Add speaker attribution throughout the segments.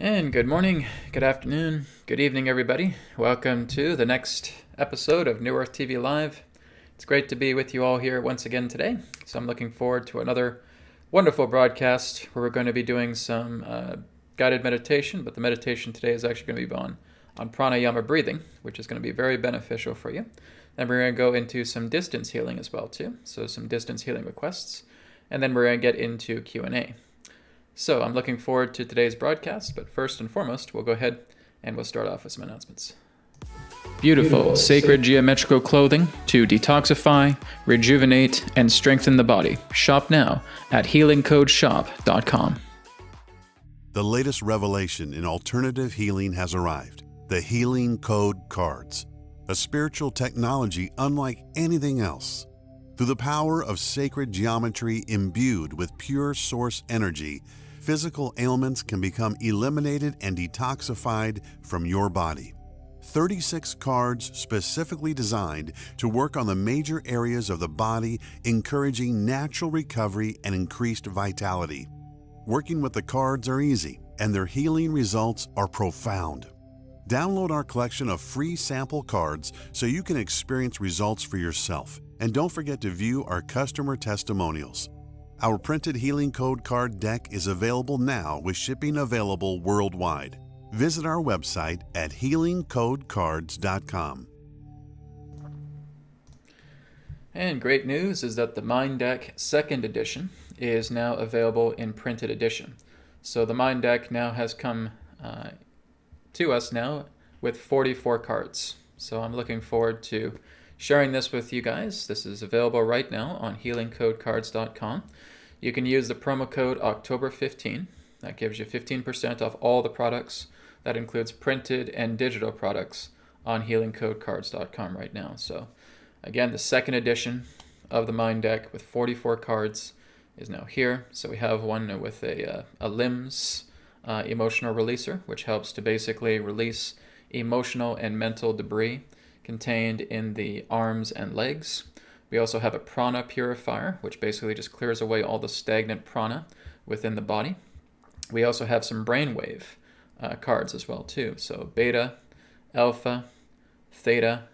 Speaker 1: And good morning, good afternoon, good evening, everybody. Welcome to the next episode of New Earth TV Live. It's great to be with you all here once again today. So I'm looking forward to another wonderful broadcast where we're going to be doing some guided meditation, but the meditation today is actually going to be on Pranayama breathing, which is going to be very beneficial for you. Then we're going to go into some distance healing as well too, so some distance healing requests, and then we're going to get into Q&A. So I'm looking forward to today's broadcast, but first and foremost, we'll go ahead and we'll start off with some announcements. Beautiful, sacred geometrical clothing to detoxify, rejuvenate, and strengthen the body. Shop now at healingcodeshop.com.
Speaker 2: The latest revelation in alternative healing has arrived. The Healing Code Cards, a spiritual technology unlike anything else. Through the power of sacred geometry imbued with pure source energy, physical ailments can become eliminated and detoxified from your body. 36 cards specifically designed to work on the major areas of the body, encouraging natural recovery and increased vitality. Working with the cards are easy, and their healing results are profound. Download our collection of free sample cards so you can experience results for yourself. And don't forget to view our customer testimonials. Our printed Healing Code card deck is available now with shipping available worldwide. Visit our website at healingcodecards.com.
Speaker 1: And great news is that the Mind Deck 2nd edition is now available in printed edition. So the Mind Deck now has come to us now with 44 cards. So I'm looking forward to sharing this with you guys. This is available right now on healingcodecards.com. You can use the promo code October15. That gives you 15% off all the products. That includes printed and digital products on healingcodecards.com right now. So again, the 2nd edition of the Mind Deck with 44 cards is now here. So we have one with a limbs emotional releaser, which helps to basically release emotional and mental debris contained in the arms and legs. We also have a prana purifier, which basically just clears away all the stagnant prana within the body. We also have some brainwave cards as well too. So beta, alpha, theta,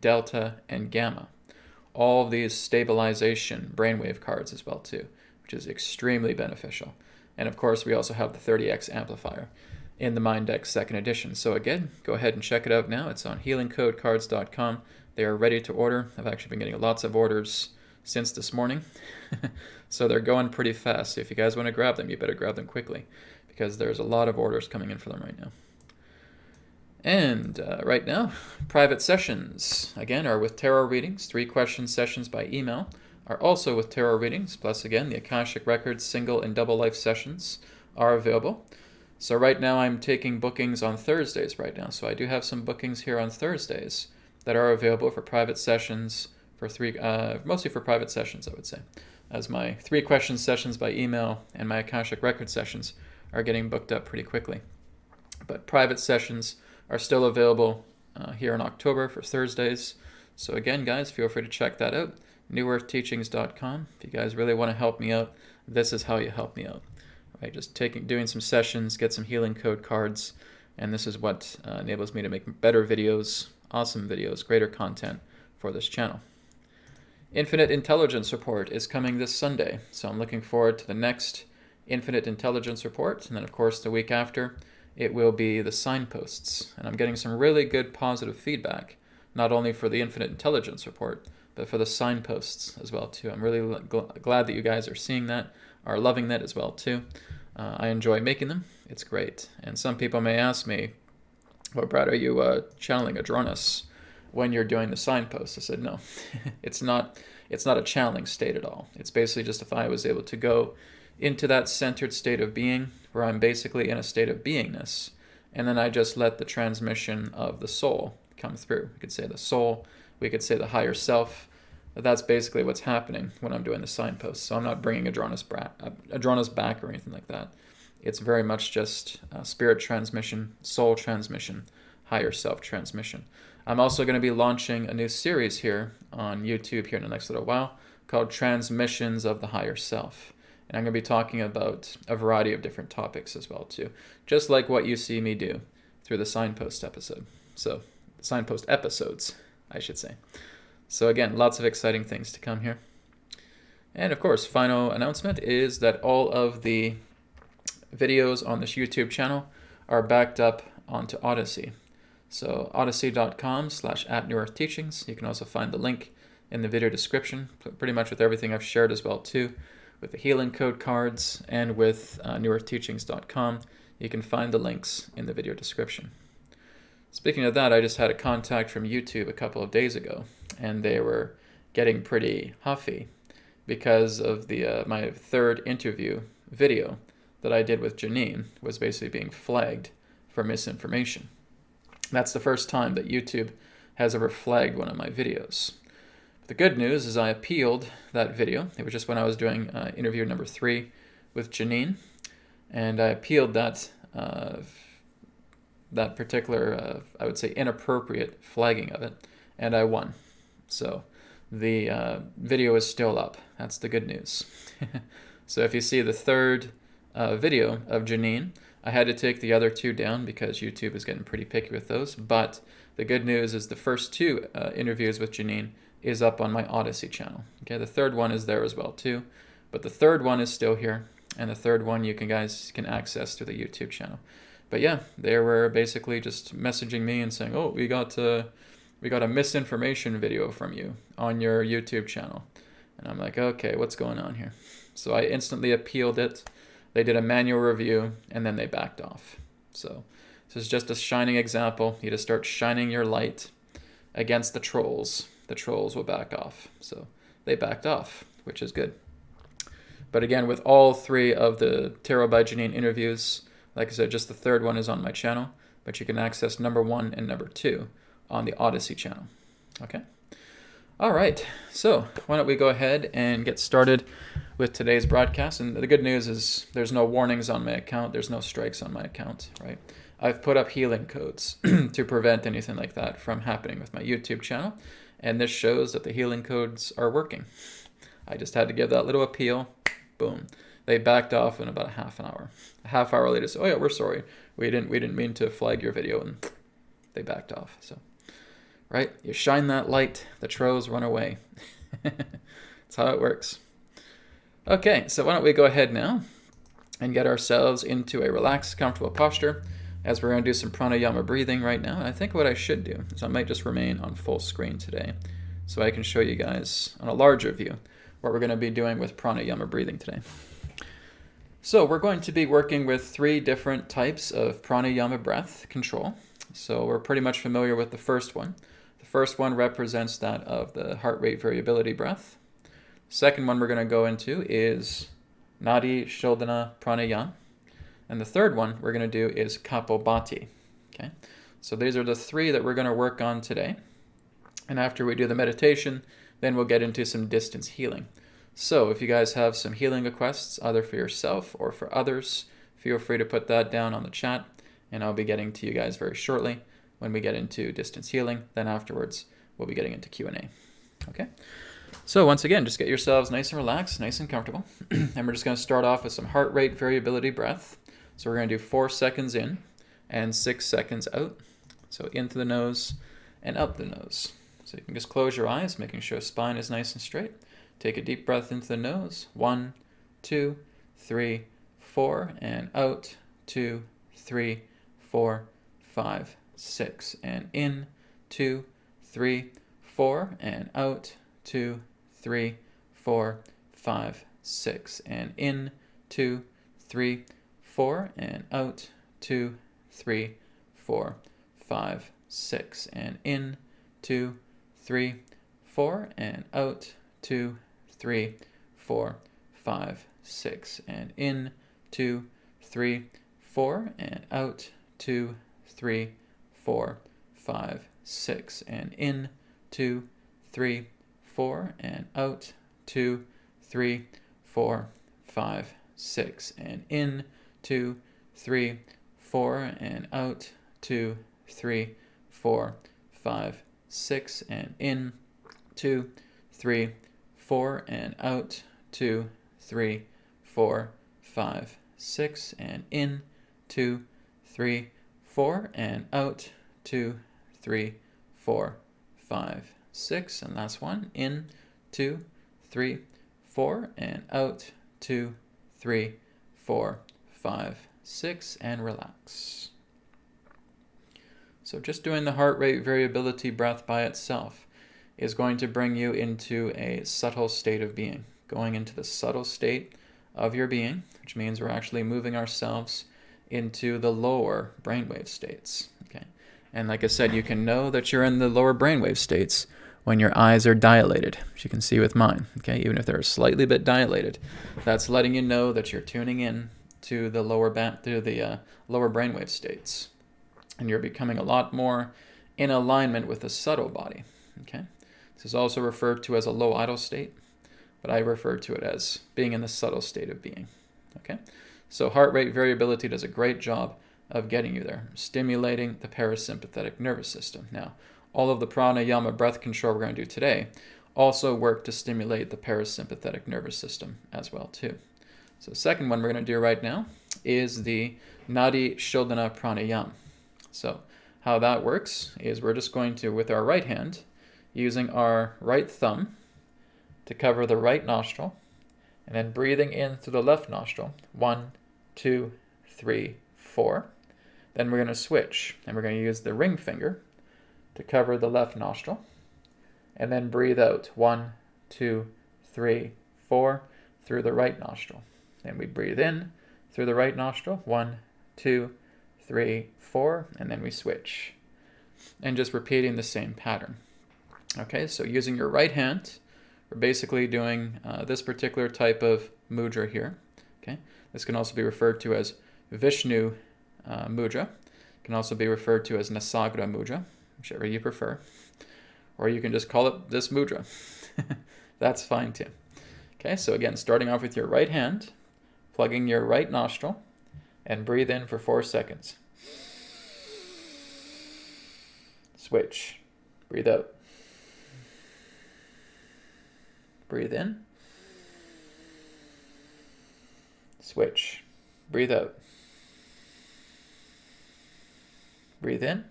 Speaker 1: delta, and gamma. All of these stabilization brainwave cards as well too, which is extremely beneficial. And of course, we also have the 30x amplifier in the Mind Deck 2nd edition. So again, go ahead and check it out now. It's on healingcodecards.com. They are ready to order. I've actually been getting lots of orders since this morning. So they're going pretty fast. So if you guys want to grab them, you better grab them quickly because there's a lot of orders coming in for them right now. And right now, private sessions, again, are with tarot readings. 3-question sessions by email are also with tarot readings. Plus, again, the Akashic Records single and double life sessions are available. So right now I'm taking bookings on Thursdays right now. So I do have some bookings here on Thursdays that are available for private sessions, for mostly for private sessions, I would say, as my 3-question sessions by email and my Akashic Record sessions are getting booked up pretty quickly. But private sessions are still available here in October for Thursdays. So again, guys, feel free to check that out, newearthteachings.com. If you guys really want to help me out, this is how you help me out. Right, just doing some sessions, get some healing code cards, and this is what enables me to make better videos, awesome videos, greater content for this channel. Infinite Intelligence Report is coming this Sunday, so I'm looking forward to the next Infinite Intelligence Report, and then of course the week after it will be the signposts, and I'm getting some really good positive feedback, not only for the Infinite Intelligence Report, but for the signposts as well too. I'm really glad that you guys are seeing that, are loving that as well too. I enjoy making them. It's great. And some people may ask me, well, Brad, are you channeling Adronis when you're doing the signposts? I said, no, it's not a channeling state at all. It's basically just if I was able to go into that centered state of being where I'm basically in a state of beingness, and then I just let the transmission of the soul come through. We could say the soul, we could say the higher self. That's basically what's happening when I'm doing the signposts. So I'm not bringing Adronis back or anything like that. It's very much just spirit transmission, soul transmission, higher self transmission. I'm also going to be launching a new series here on YouTube here in the next little while called Transmissions of the Higher Self. And I'm going to be talking about a variety of different topics as well too, just like what you see me do through the signpost episode. So, signpost episodes, I should say. So again, lots of exciting things to come here. And of course, final announcement is that all of the videos on this YouTube channel are backed up onto Odyssey. So odyssey.com/@newearthteachings. You can also find the link in the video description, pretty much with everything I've shared as well too, with the healing code cards and with newearthteachings.com. You can find the links in the video description. Speaking of that, I just had a contact from YouTube a couple of days ago, and they were getting pretty huffy because of the my third interview video that I did with Janine was basically being flagged for misinformation. That's the first time that YouTube has ever flagged one of my videos. But the good news is I appealed that video. It was just when I was doing interview number 3 with Janine, and I appealed that that particular, I would say, inappropriate flagging of it, and I won. So the video is still up. That's the good news. So if you see the third video of Janine, I had to take the other 2 down because YouTube is getting pretty picky with those. But the good news is the first 2 interviews with Janine is up on my Odyssey channel. Okay, the third one is there as well too, but the third one is still here, and the third one you guys can access through the YouTube channel. But yeah, they were basically just messaging me and saying, "Oh, we got a misinformation video from you on your YouTube channel," and I'm like, "Okay, what's going on here?" So I instantly appealed it. They did a manual review, and then they backed off. So this is just a shining example. You just start shining your light against the trolls. The trolls will back off. So they backed off, which is good. But again, with all 3 of the Tarot by Janine interviews, like I said, just the third one is on my channel, but you can access number 1 and number 2 on the Odyssey channel. Okay? All right, so why don't we go ahead and get started with today's broadcast. And the good news is there's no warnings on my account. There's no strikes on my account, right? I've put up healing codes to prevent anything like that from happening with my YouTube channel. And this shows that the healing codes are working. I just had to give that little appeal. Boom. They backed off in about a half an hour. A half hour later, said, "Oh yeah, we're sorry. We didn't mean to flag your video," and they backed off. So, right? You shine that light, the trolls run away. That's how it works. Okay, so why don't we go ahead now and get ourselves into a relaxed, comfortable posture, as we're going to do some pranayama breathing right now. And I think what I should do is I might just remain on full screen today, so I can show you guys on a larger view what we're going to be doing with pranayama breathing today. So we're going to be working with 3 different types of pranayama breath control. So we're pretty much familiar with the first one. The first one represents that of the heart rate variability breath. The second one we're going to go into is Nadi, Shodana, Pranayam. And the third one we're going to do is Capobati. Okay? So these are the 3 that we're going to work on today. And after we do the meditation, then we'll get into some distance healing. So if you guys have some healing requests, either for yourself or for others, feel free to put that down on the chat, and I'll be getting to you guys very shortly when we get into distance healing. Then afterwards, we'll be getting into Q&A. Okay? So once again, just get yourselves nice and relaxed, nice and comfortable. And we're just going to start off with some heart rate variability breath. So we're going to do 4 seconds in and 6 seconds out. So in through the nose and out the nose. So you can just close your eyes, making sure spine is nice and straight. Take a deep breath into the nose. 1, 2, 3, 4, and out. 2, 3, 4, 5, 6, and in. 2, 3, 4, and out. 2, 3, 4, 5, 6, and in. 2, 3, 4, and out. 2, 3, 4, 5, 6, and in. 2, 3, 4, and out. 2, 3, 4, 5, 6, and in. 2, 3, 4, and out. 2, 3, 4, 5, 6, and in. 2, 3, 4, and out. 2, 3, 4, 5, 6, and in. 2, 3, 4, and out. 2, 3, 4, 5, 6, and in. 2, 3, 4, and out. 2, 3, 4, 5, 6, and in, 2, 3, 4, and out, 2, 3, 4, 5, 6, and last one, in, 2, 3, 4, and out, 2, 3, 4, 5, 6, and relax. So just doing the heart rate variability breath by itself is going to bring you into a subtle state of being, going into the subtle state of your being, which means we're actually moving ourselves into the lower brainwave states. Okay, and like I said, you can know that you're in the lower brainwave states when your eyes are dilated, as you can see with mine. Okay, even if they're slightly bit dilated, that's letting you know that you're tuning in to the lower lower brainwave states, and you're becoming a lot more in alignment with the subtle body. Okay, this is also referred to as a low idle state, but I refer to it as being in the subtle state of being. Okay, so heart rate variability does a great job of getting you there, stimulating the parasympathetic nervous system. Now, all of the pranayama breath control we're going to do today also work to stimulate the parasympathetic nervous system as well too. So the second one we're going to do right now is the Nadi Shodana Pranayam. So how that works is we're just going to, with our right hand, using our right thumb to cover the right nostril, and then breathing in through the left nostril, 1, 2, 3, 4. Then we're going to switch, and we're going to use the ring finger to cover the left nostril, and then breathe out, 1, 2, 3, 4, through the right nostril. Then we breathe in through the right nostril, 1, 2, 3, 4, and then we switch. And just repeating the same pattern. Okay, so using your right hand, we're basically doing this particular type of mudra here. Okay, this can also be referred to as Vishnu mudra. It can also be referred to as Nasagra mudra, whichever you prefer. Or you can just call it this mudra. That's fine too. Okay, so again, starting off with your right hand, plugging your right nostril, and breathe in for 4 seconds. Switch. Breathe out. Breathe in. Switch. Breathe out. Breathe in.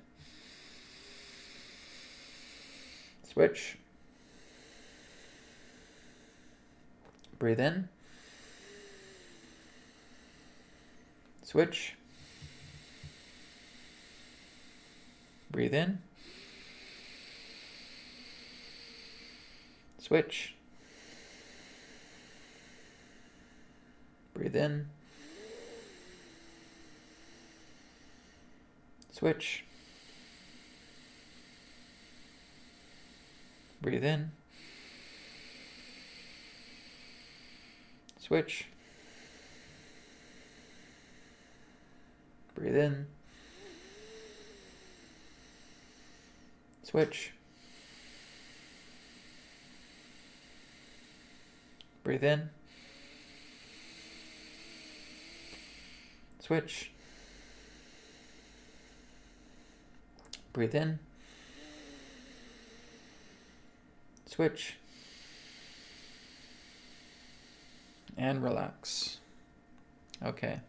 Speaker 1: Switch. Breathe in. Switch. Breathe in. Switch. Breathe in. Switch. Breathe in. Switch. Breathe in. Switch. Breathe in. Switch. Breathe in. Switch. And relax. Okay.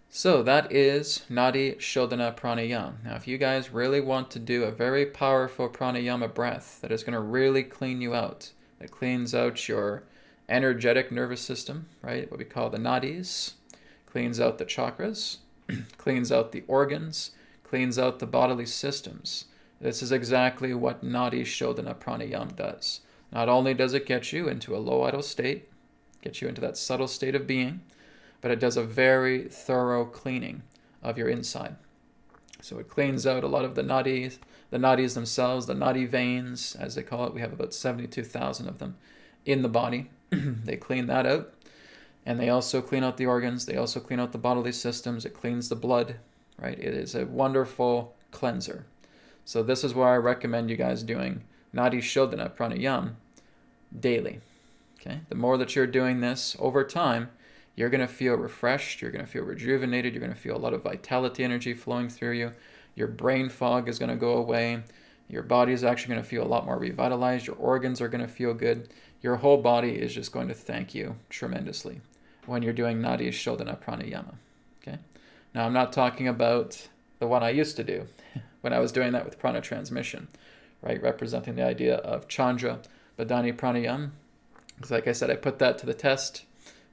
Speaker 1: So that is Nadi Shodana Pranayam. Now, if you guys really want to do a very powerful pranayama breath that is going to really clean you out, that cleans out your energetic nervous system, right? What we call the nadis, cleans out the chakras, cleans out the organs, cleans out the bodily systems. This is exactly what Nadi Shodana Pranayam does. Not only does it get you into a low idle state, get you into that subtle state of being, but it does a very thorough cleaning of your inside. So it cleans out a lot of the nadis themselves, the nadi veins, as they call it. We have about 72,000 of them in the body. They clean that out. And they also clean out the organs. They also clean out the bodily systems. It cleans the blood, right? It is a wonderful cleanser. So this is why I recommend you guys doing Nadi Shodana Pranayam daily. Okay? The more that you're doing this over time, you're going to feel refreshed, you're going to feel rejuvenated, you're going to feel a lot of vitality energy flowing through you, your brain fog is going to go away, your body is actually going to feel a lot more revitalized, your organs are going to feel good, your whole body is just going to thank you tremendously when you're doing Nadi Shodana Pranayama. Okay. Now I'm not talking about the one I used to do when I was doing that with prana transmission, right? Representing the idea of Chandra Badani Pranayam. Because like I said, I put that to the test,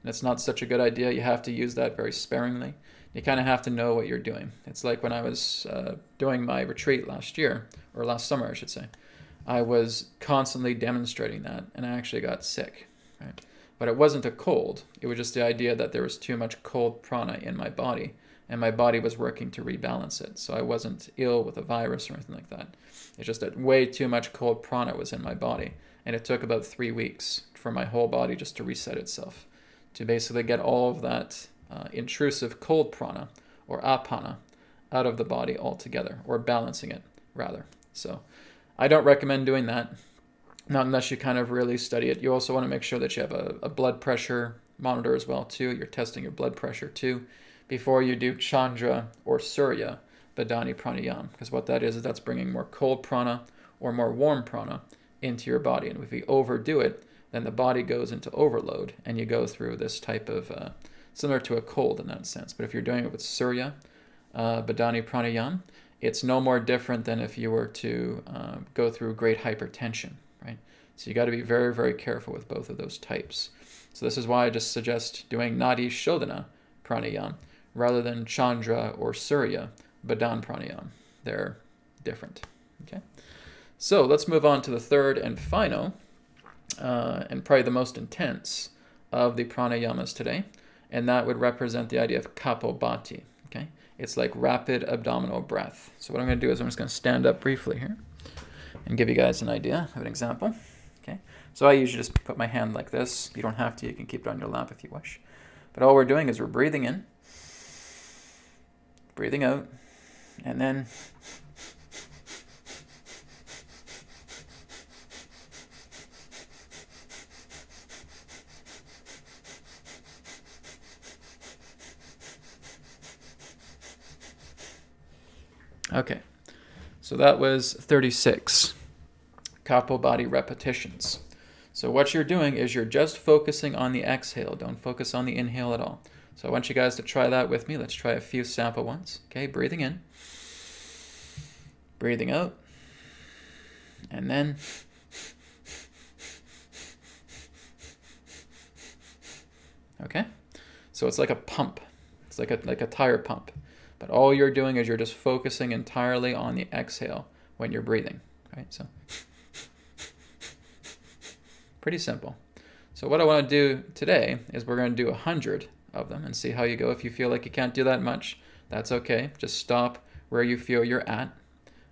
Speaker 1: and it's not such a good idea. You have to use that very sparingly. You kind of have to know what you're doing. It's like when I was doing my retreat last year, or last summer, I should say. I was constantly demonstrating that, and I actually got sick, right? But it wasn't a cold. It was just the idea that there was too much cold prana in my body, and my body was working to rebalance it. So I wasn't ill with a virus or anything like that. It's just that way too much cold prana was in my body, and it took about 3 weeks for my whole body just to reset itself, to basically get all of that intrusive cold prana, or apana, out of the body altogether, or balancing it, rather. So I don't recommend doing that, not unless you kind of really study it. You also want to make sure that you have a blood pressure monitor as well, too. You're testing your blood pressure, too, before you do Chandra or Surya Badani Pranayam, because what that is that's bringing more cold prana or more warm prana into your body. And if you overdo it, then the body goes into overload, and you go through this type of, similar to a cold in that sense. But if you're doing it with Surya Badani Pranayam, it's no more different than if you were to go through great hypertension, right? So you got to be very, very careful with both of those types. So this is why I just suggest doing Nadi Shodana Pranayam rather than Chandra or Surya Badan Pranayam. They're different, okay? So let's move on to the third and final, and probably the most intense of the pranayamas today, and that would represent the idea of Capobati, okay? It's like rapid abdominal breath. So what I'm going to do is I'm just going to stand up briefly here and give you guys an idea of an example, okay? So I usually just put my hand like this. You don't have to. You can keep it on your lap if you wish. But all we're doing is we're breathing in, breathing out, and then okay, so that was 36 Capobati repetitions. So what you're doing is you're just focusing on the exhale. Don't focus on the inhale at all. So I want you guys to try that with me. Let's try a few sample ones. Okay, breathing in, breathing out, and then okay. So it's like a pump. It's like a tire pump. But all you're doing is you're just focusing entirely on the exhale when you're breathing, right? So pretty simple. So what I want to do today is we're going to do 100 of them and see how you go. If you feel like you can't do that much, that's okay. Just stop where you feel you're at.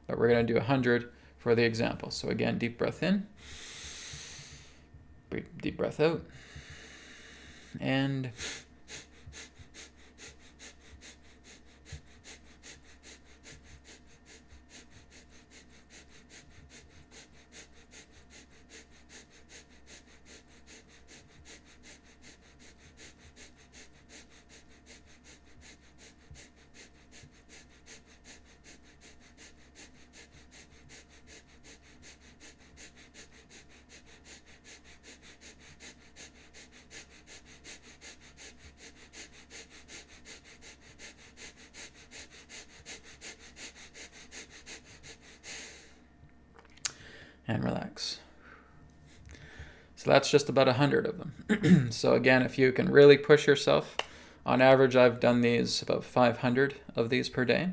Speaker 1: But we're going to do 100 for the example. So again, deep breath in, deep breath out, and relax. So that's just about 100 of them. So again, if you can really push yourself, on average I've done these about 500 of these per day.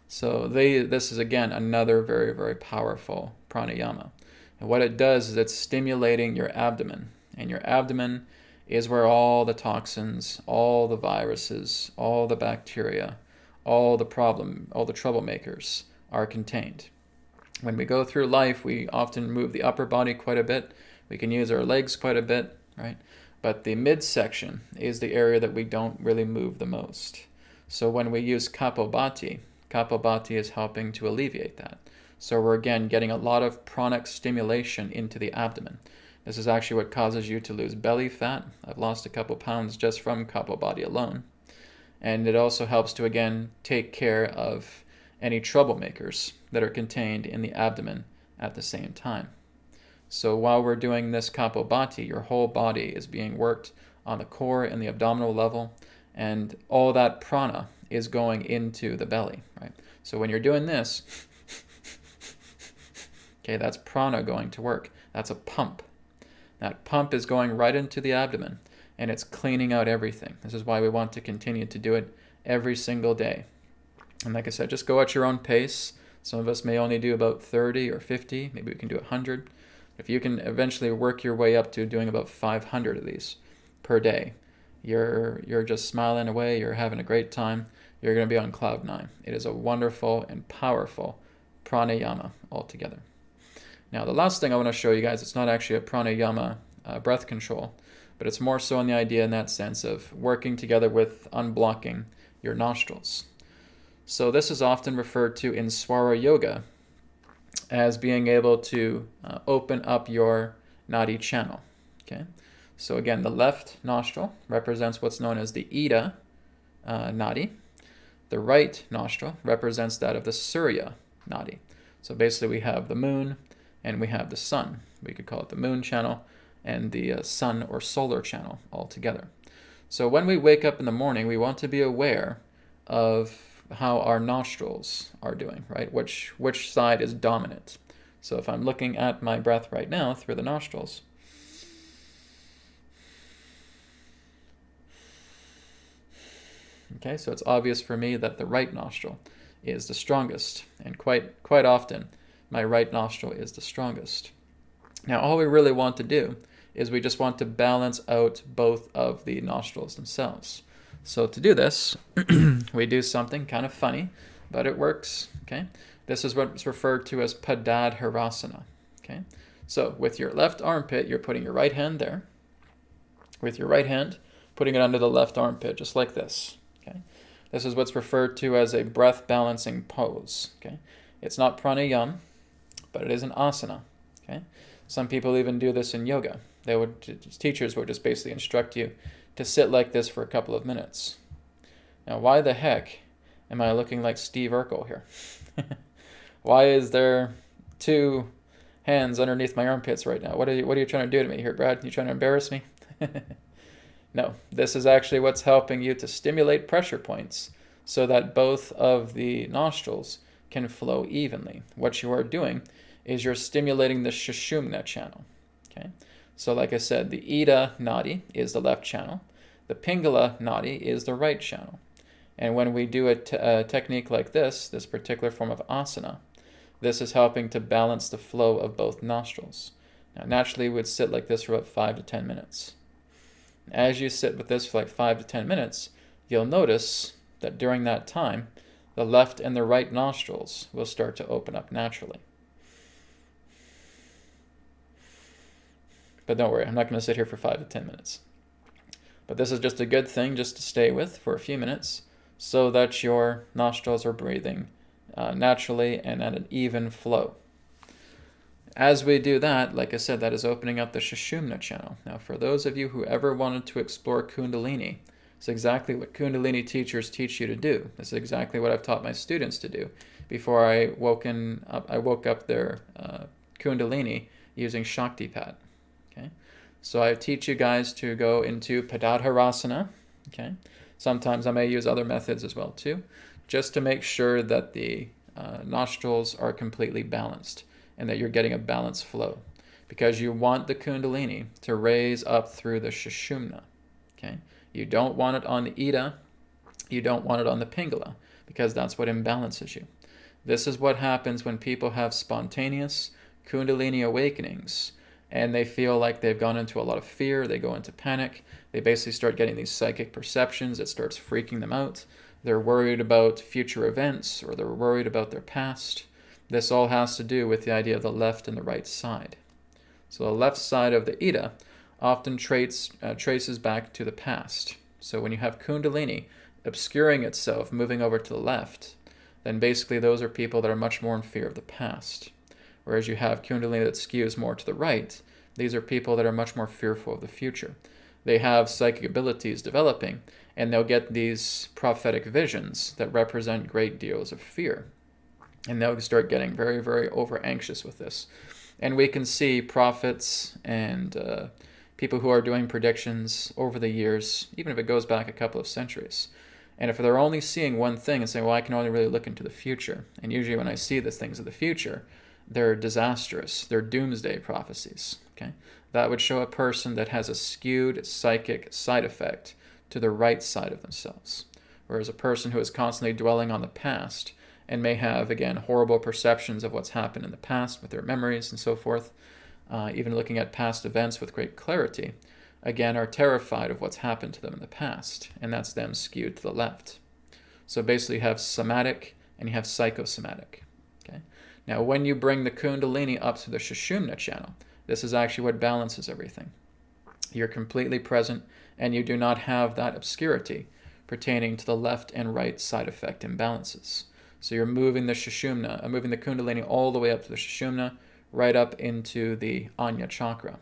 Speaker 1: So this is again another very, very powerful pranayama. And what it does is it's stimulating your abdomen. And your abdomen is where all the toxins, all the viruses, all the bacteria, all the troublemakers are contained. When we go through life, we often move the upper body quite a bit. We can use our legs quite a bit, right? But the midsection is the area that we don't really move the most. So when we use Capobati, Capobati is helping to alleviate that. So we're again getting a lot of pranic stimulation into the abdomen. This is actually what causes you to lose belly fat. I've lost a couple pounds just from Capobati alone. And it also helps to again take care of any troublemakers that are contained in the abdomen at the same time. So while we're doing this Capobati, your whole body is being worked on the core and the abdominal level, and all that prana is going into the belly, right? So when you're doing this, okay, that's prana going to work. That's a pump. That pump is going right into the abdomen, and it's cleaning out everything. This is why we want to continue to do it every single day. And like I said, just go at your own pace. Some of us may only do about 30 or 50. Maybe we can do 100. If you can eventually work your way up to doing about 500 of these per day, you're just smiling away. You're having a great time. You're going to be on cloud 9. It is a wonderful and powerful pranayama altogether. Now, the last thing I want to show you guys, it's not actually a pranayama breath control, but it's more so in the idea in that sense of working together with unblocking your nostrils. So this is often referred to in Swara Yoga as being able to open up your Nadi channel. Okay, so again, the left nostril represents what's known as the Ida Nadi. The right nostril represents that of the Surya Nadi. So basically we have the moon and we have the sun. We could call it the moon channel and the sun or solar channel altogether. So when we wake up in the morning, we want to be aware of how our nostrils are doing, right? Which side is dominant. So if I'm looking at my breath right now through the nostrils, okay, so it's obvious for me that the right nostril is the strongest, and quite often my right nostril is the strongest. Now all we really want to do is we just want to balance out both of the nostrils themselves. So to do this, we do something kind of funny, but it works, okay? This is what's referred to as Paddad Harasana, okay? So with your left armpit, you're putting your right hand there. With your right hand, putting it under the left armpit, just like this, okay? This is what's referred to as a breath balancing pose, okay? It's not pranayam, but it is an asana, okay? Some people even do this in yoga. Teachers would just basically instruct you to sit like this for a couple of minutes. Now, why the heck am I looking like Steve Urkel here? Why is there 2 hands underneath my armpits right now? What are you trying to do to me here, Brad? You trying to embarrass me? No, this is actually what's helping you to stimulate pressure points so that both of the nostrils can flow evenly. What you are doing is you're stimulating the Sushumna channel. Okay, so like I said, the Ida Nadi is the left channel. The Pingala Nadi is the right channel. And when we do a technique like this particular form of asana, this is helping to balance the flow of both nostrils. Now, naturally, we would sit like this for about 5 to 10 minutes. As you sit with this for like 5 to 10 minutes, you'll notice that during that time, the left and the right nostrils will start to open up naturally. But don't worry, I'm not going to sit here for 5 to 10 minutes. But this is just a good thing just to stay with for a few minutes so that your nostrils are breathing naturally and at an even flow. As we do that, like I said, that is opening up the Sushumna channel. Now, for those of you who ever wanted to explore Kundalini, it's exactly what Kundalini teachers teach you to do. This is exactly what I've taught my students to do before I woke up their Kundalini using Shaktipat. Okay, so I teach you guys to go into Paddad Harasana. Okay, sometimes I may use other methods as well too, just to make sure that the nostrils are completely balanced and that you're getting a balanced flow, because you want the Kundalini to raise up through the Sushumna. Okay, you don't want it on the Ida, you don't want it on the Pingala, because that's what imbalances you. This is what happens when people have spontaneous Kundalini awakenings and they feel like they've gone into a lot of fear, they go into panic, they basically start getting these psychic perceptions, it starts freaking them out. They're worried about future events, or they're worried about their past. This all has to do with the idea of the left and the right side. So the left side of the Ida often traces back to the past. So when you have Kundalini obscuring itself, moving over to the left, then basically those are people that are much more in fear of the past. Whereas you have Kundalini that skews more to the right, these are people that are much more fearful of the future. They have psychic abilities developing, and they'll get these prophetic visions that represent great deals of fear. And they'll start getting very, very over anxious with this. And we can see prophets and people who are doing predictions over the years, even if it goes back a couple of centuries. And if they're only seeing one thing and saying, well, I can only really look into the future. And usually when I see the things of the future, they're disastrous. They're doomsday prophecies. Okay? That would show a person that has a skewed psychic side effect to the right side of themselves. Whereas a person who is constantly dwelling on the past and may have, again, horrible perceptions of what's happened in the past with their memories and so forth, even looking at past events with great clarity, again, are terrified of what's happened to them in the past, and that's them skewed to the left. So basically you have somatic and you have psychosomatic. Okay? Now, when you bring the Kundalini up to the Sushumna channel, this is actually what balances everything. You're completely present, and you do not have that obscurity pertaining to the left and right side effect imbalances. So you're moving the Sushumna, moving the Kundalini all the way up to the Sushumna, right up into the Anya chakra.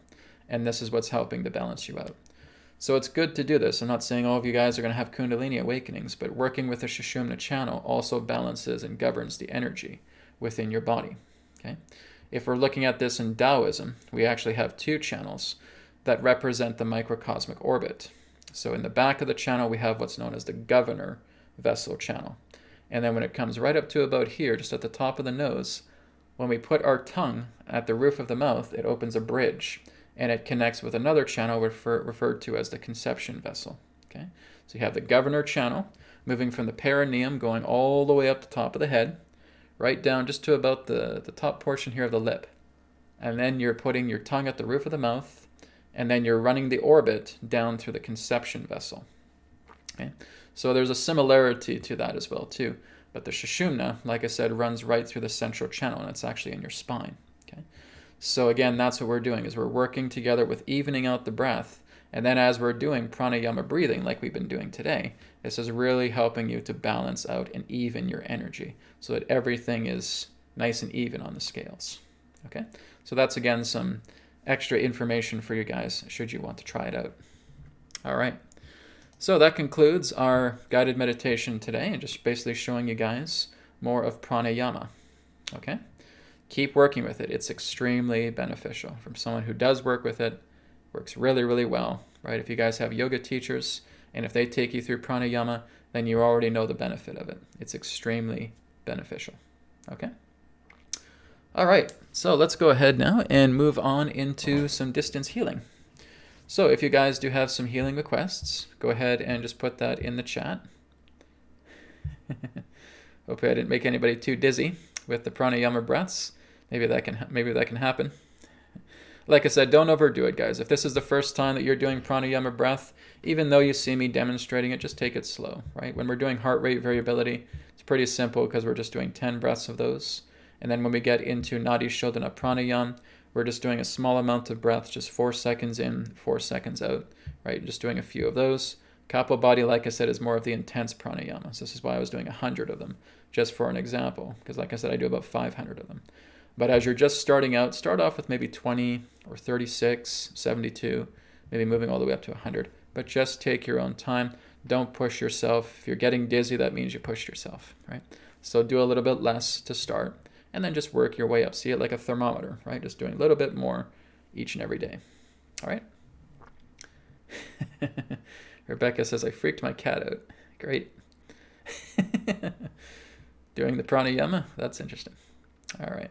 Speaker 1: And this is what's helping to balance you out. So it's good to do this. I'm not saying all of you guys are going to have Kundalini awakenings, but working with the Sushumna channel also balances and governs the energy within your body. Okay? If we're looking at this in Taoism, we actually have two channels that represent the microcosmic orbit. So in the back of the channel, we have what's known as the governor vessel channel. And then when it comes right up to about here, just at the top of the nose, when we put our tongue at the roof of the mouth, it opens a bridge, and it connects with another channel referred to as the conception vessel. Okay? So you have the governor channel, moving from the perineum, going all the way up the top of the head, right down just to about the top portion here of the lip. And then you're putting your tongue at the roof of the mouth, and then you're running the orbit down through the conception vessel. Okay? So there's a similarity to that as well too. But the Sushumna, like I said, runs right through the central channel, and it's actually in your spine. Okay? So again, that's what we're doing, is we're working together with evening out the breath. And then as we're doing pranayama breathing, like we've been doing today, this is really helping you to balance out and even your energy so that everything is nice and even on the scales. Okay? So that's, again, some extra information for you guys should you want to try it out. All right. So that concludes our guided meditation today, and just basically showing you guys more of pranayama. Okay? Keep working with it. It's extremely beneficial. From someone who does work with it, works really, really well, right? If you guys have yoga teachers, and if they take you through pranayama, then you already know the benefit of it. It's extremely beneficial. Okay? All right, so let's go ahead now and move on into some distance healing. So if you guys do have some healing requests, go ahead and just put that in the chat. Hope I didn't make anybody too dizzy with the pranayama breaths. Maybe that can happen. Like I said, don't overdo it, guys. If this is the first time that you're doing pranayama breath, even though you see me demonstrating it, just take it slow, right? When we're doing heart rate variability, it's pretty simple because we're just doing 10 breaths of those. And then when we get into Nadi Shodana Pranayam, we're just doing a small amount of breaths, just 4 seconds in, 4 seconds out, right? Just doing a few of those. Capobati, like I said, is more of the intense pranayama. So this is why I was doing 100 of them, just for an example, because like I said, I do about 500 of them. But as you're just starting out, start off with maybe 20 or 36, 72, maybe moving all the way up to 100. But just take your own time. Don't push yourself. If you're getting dizzy, that means you pushed yourself, right? So do a little bit less to start, and then just work your way up. See it like a thermometer, right? Just doing a little bit more each and every day. All right? Rebecca says, I freaked my cat out. Great. Doing the pranayama? That's interesting. All right.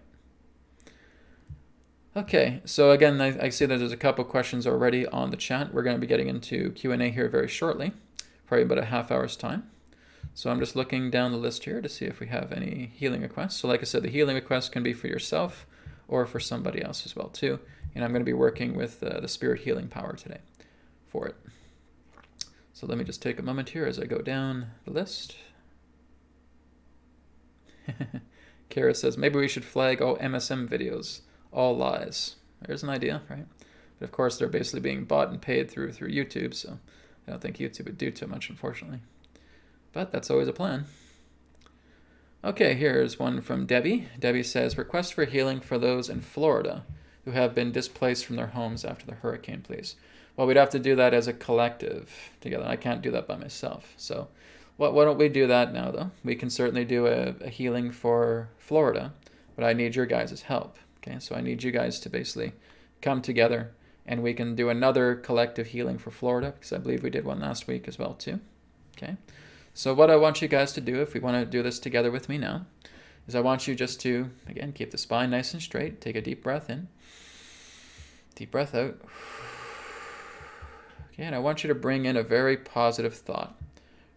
Speaker 1: Okay, so again, I see that there's a couple questions already on the chat. We're going to be getting into Q&A here very shortly, probably about a half hour's time. So I'm just looking down the list here to see if we have any healing requests. So like I said, the healing request can be for yourself or for somebody else as well too. And I'm going to be working with the spirit healing power today for it. So let me just take a moment here as I go down the list. Kara says, maybe we should flag all MSM videos. All lies. There's an idea, right? But of course, they're basically being bought and paid through YouTube, so I don't think YouTube would do too much, unfortunately. But that's always a plan. Okay, here's one from Debbie. Debbie says, request for healing for those in Florida who have been displaced from their homes after the hurricane, please. Well, we'd have to do that as a collective together. I can't do that by myself. So why don't we do that now, though? We can certainly do a healing for Florida, but I need your guys' help. Okay, so I need you guys to basically come together and we can do another collective healing for Florida, because I believe we did one last week as well too. Okay, so what I want you guys to do, if we want to do this together with me now, is I want you just to, again, keep the spine nice and straight. Take a deep breath in, deep breath out. Okay, and I want you to bring in a very positive thought.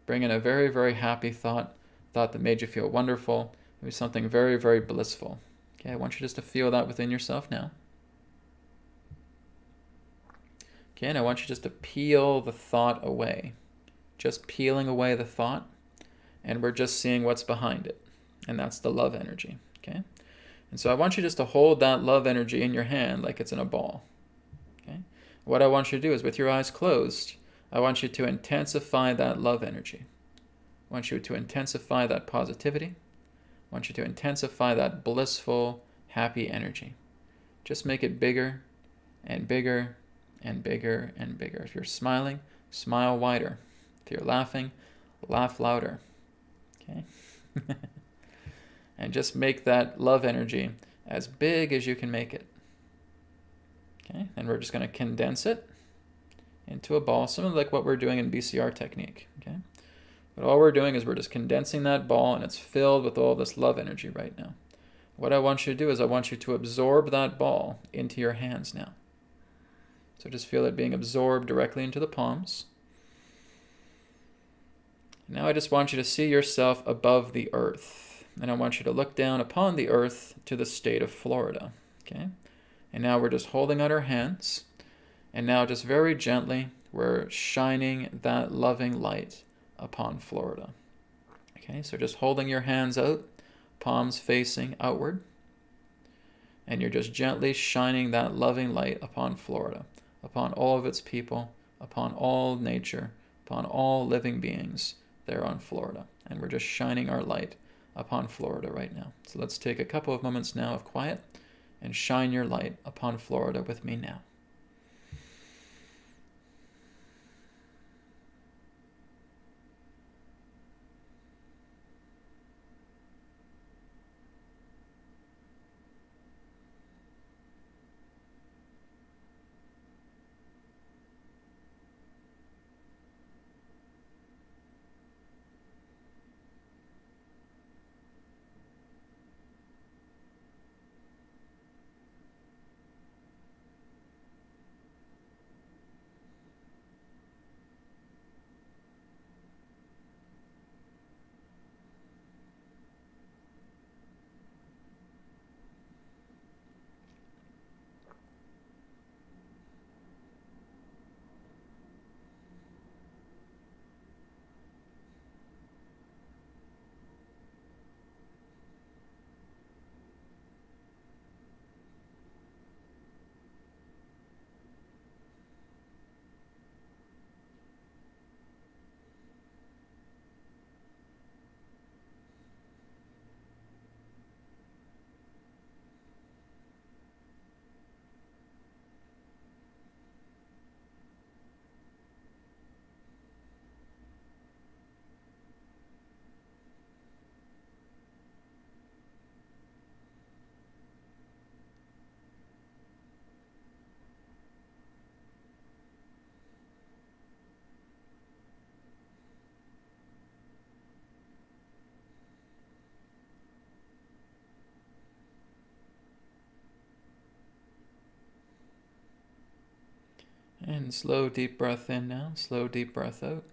Speaker 1: Bring in a very, very happy thought that made you feel wonderful. It was something very, very blissful. Okay, I want you just to feel that within yourself now. Okay, and I want you just to peel the thought away. Just peeling away the thought, and we're just seeing what's behind it. And that's the love energy, okay? And so I want you just to hold that love energy in your hand like it's in a ball, okay? What I want you to do is, with your eyes closed, I want you to intensify that love energy. I want you to intensify that positivity. I want you to intensify that blissful, happy energy. Just make it bigger and bigger and bigger and bigger. If you're smiling, smile wider. If you're laughing, laugh louder, okay? And just make that love energy as big as you can make it. Okay, and we're just going to condense it into a ball, similar like what we're doing in BCR technique. Okay, but all we're doing is we're just condensing that ball, and it's filled with all this love energy right now. What I want you to do is I want you to absorb that ball into your hands now. So just feel it being absorbed directly into the palms. Now I just want you to see yourself above the earth, and I want you to look down upon the earth to the state of Florida. Okay. And now we're just holding out our hands, and now just very gently, we're shining that loving light upon Florida. Okay, so just holding your hands out, palms facing outward, and you're just gently shining that loving light upon Florida, upon all of its people, upon all nature, upon all living beings there on Florida. And we're just shining our light upon Florida right now. So let's take a couple of moments now of quiet and shine your light upon Florida with me now. And slow deep breath in now, slow deep breath out.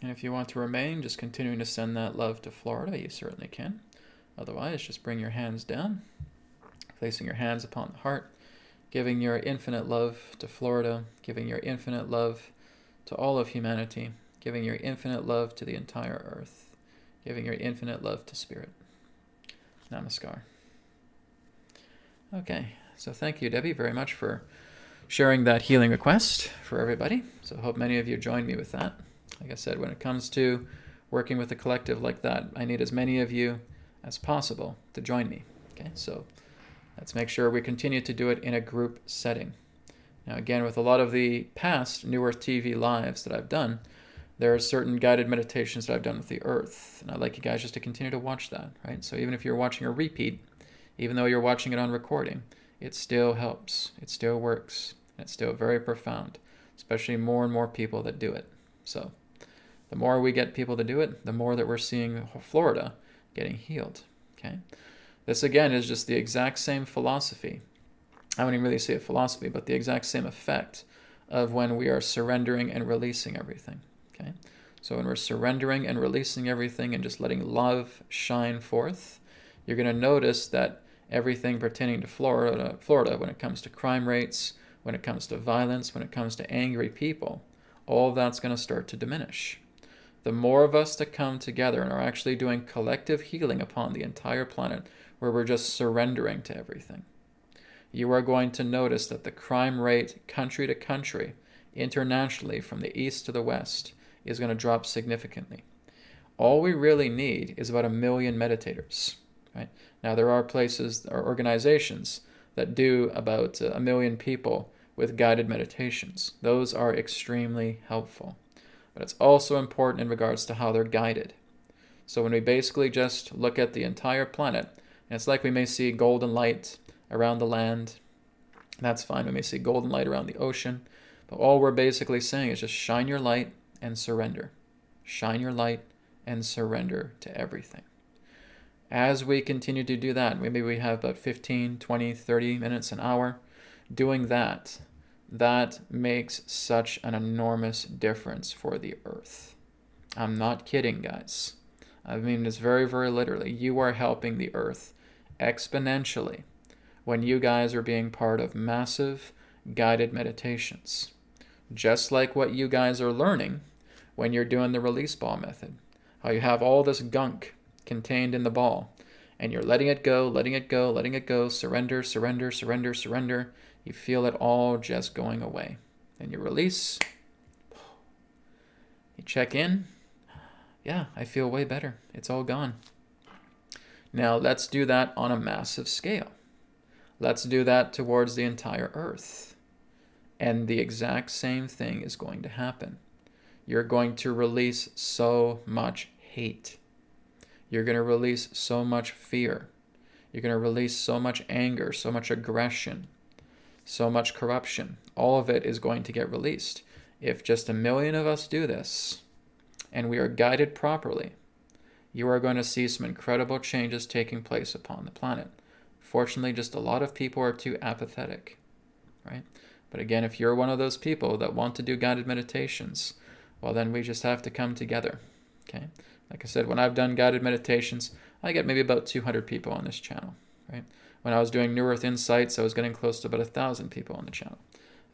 Speaker 1: And if you want to remain, just continuing to send that love to Florida, you certainly can. Otherwise, just bring your hands down, placing your hands upon the heart, giving your infinite love to Florida, giving your infinite love to all of humanity, giving your infinite love to the entire earth, giving your infinite love to Spirit. Namaskar. Okay. So thank you, Debbie, very much for sharing that healing request for everybody. So I hope many of you join me with that. Like I said, when it comes to working with a collective like that, I need as many of you as possible to join me. Okay, so let's make sure we continue to do it in a group setting. Now, again, with a lot of the past New Earth TV lives that I've done, there are certain guided meditations that I've done with the Earth, and I'd like you guys just to continue to watch that, right? So even if you're watching a repeat, Even though you're watching it on recording, it still helps. It still works. And it's still very profound, especially more and more people that do it. So the more we get people to do it, the more that we're seeing Florida getting healed. Okay. This again is just the exact same philosophy. I wouldn't really say a philosophy, but the exact same effect of when we are surrendering and releasing everything. Okay. So when we're surrendering and releasing everything and just letting love shine forth, you're going to notice that everything pertaining to Florida, when it comes to crime rates, when it comes to violence, when it comes to angry people, all of that's going to start to diminish. The more of us that come together and are actually doing collective healing upon the entire planet, where we're just surrendering to everything, you are going to notice that the crime rate country to country, internationally from the east to the west, is going to drop significantly. All we really need is about 1 million meditators. Right? Now, there are places or organizations that do about 1 million people with guided meditations. Those are extremely helpful. But it's also important in regards to how they're guided. So when we basically just look at the entire planet, and it's like we may see golden light around the land, that's fine. We may see golden light around the ocean, but all we're basically saying is just shine your light and surrender. Shine your light and surrender to everything. As we continue to do that, maybe we have about 15, 20, 30 minutes, an hour doing that. That makes such an enormous difference for the earth. I'm not kidding, guys. I mean, it's very, very literally. You are helping the earth exponentially when you guys are being part of massive guided meditations. Just like what you guys are learning when you're doing the release ball method. How you have all this gunk contained in the ball, and you're letting it go, letting it go, letting it go, surrender, surrender, surrender, surrender. You feel it all just going away. And you release. You check in. Yeah, I feel way better. It's all gone. Now let's do that on a massive scale. Let's do that towards the entire earth. And the exact same thing is going to happen. You're going to release so much hate. You're going to release so much fear. You're going to release so much anger, so much aggression, so much corruption. All of it is going to get released. If just 1 million of us do this, and we are guided properly, you are going to see some incredible changes taking place upon the planet. Fortunately, just a lot of people are too apathetic, right? But again, if you're one of those people that want to do guided meditations, well, then we just have to come together, okay? Like I said, when I've done guided meditations, I get maybe about 200 people on this channel, right? When I was doing New Earth Insights, I was getting close to about 1,000 people on the channel.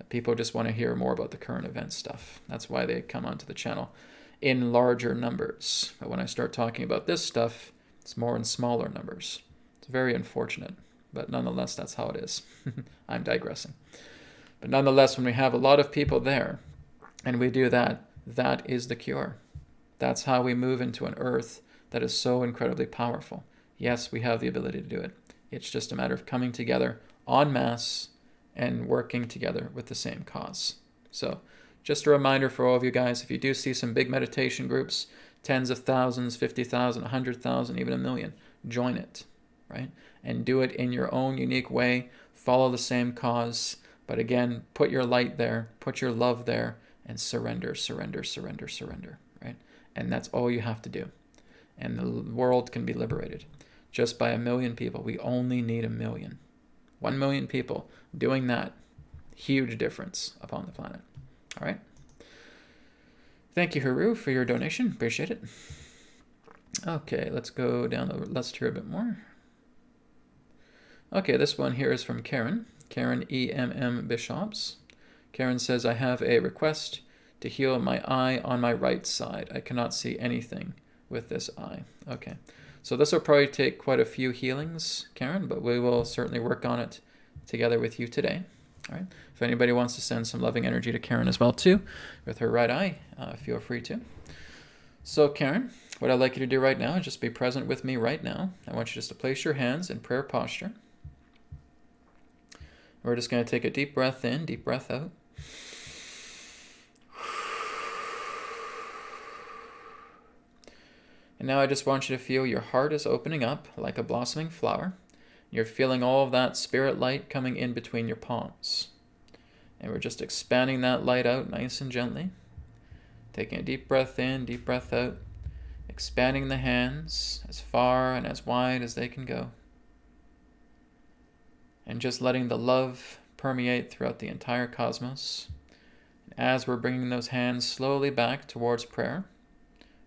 Speaker 1: People just want to hear more about the current event stuff. That's why they come onto the channel in larger numbers. But when I start talking about this stuff, it's more in smaller numbers. It's very unfortunate, but nonetheless, that's how it is. I'm digressing. But nonetheless, when we have a lot of people there and we do that, that is the cure. That's how we move into an earth that is so incredibly powerful. Yes, we have the ability to do it. It's just a matter of coming together en masse and working together with the same cause. So just a reminder for all of you guys, if you do see some big meditation groups, tens of thousands, 50,000, 100,000, even 1 million, join it, right? And do it in your own unique way. Follow the same cause. But again, put your light there, put your love there, and surrender, surrender, surrender, surrender, right? And that's all you have to do. And the world can be liberated. Just by 1 million people. We only need 1 million. 1 million people doing that. Huge difference upon the planet. All right. Thank you, Haru, for your donation. Appreciate it. Okay, let's go down the list here a bit more. Okay, this one here is from Karen. Karen EMM Bishops. Karen says, I have a request to heal my eye on my right side. I cannot see anything with this eye. Okay. So this will probably take quite a few healings, Karen, but we will certainly work on it together with you today. All right. If anybody wants to send some loving energy to Karen as well, too, with her right eye, feel free to. So, Karen, what I'd like you to do right now is just be present with me right now. I want you just to place your hands in prayer posture. We're just going to take a deep breath in, deep breath out. And now I just want you to feel your heart is opening up like a blossoming flower, You're feeling all of that spirit light coming in between your palms. And we're just expanding that light out nice and gently. Taking a deep breath in, deep breath out. Expanding the hands as far and as wide as they can go. And just letting the love permeate throughout the entire cosmos. And as we're bringing those hands slowly back towards prayer,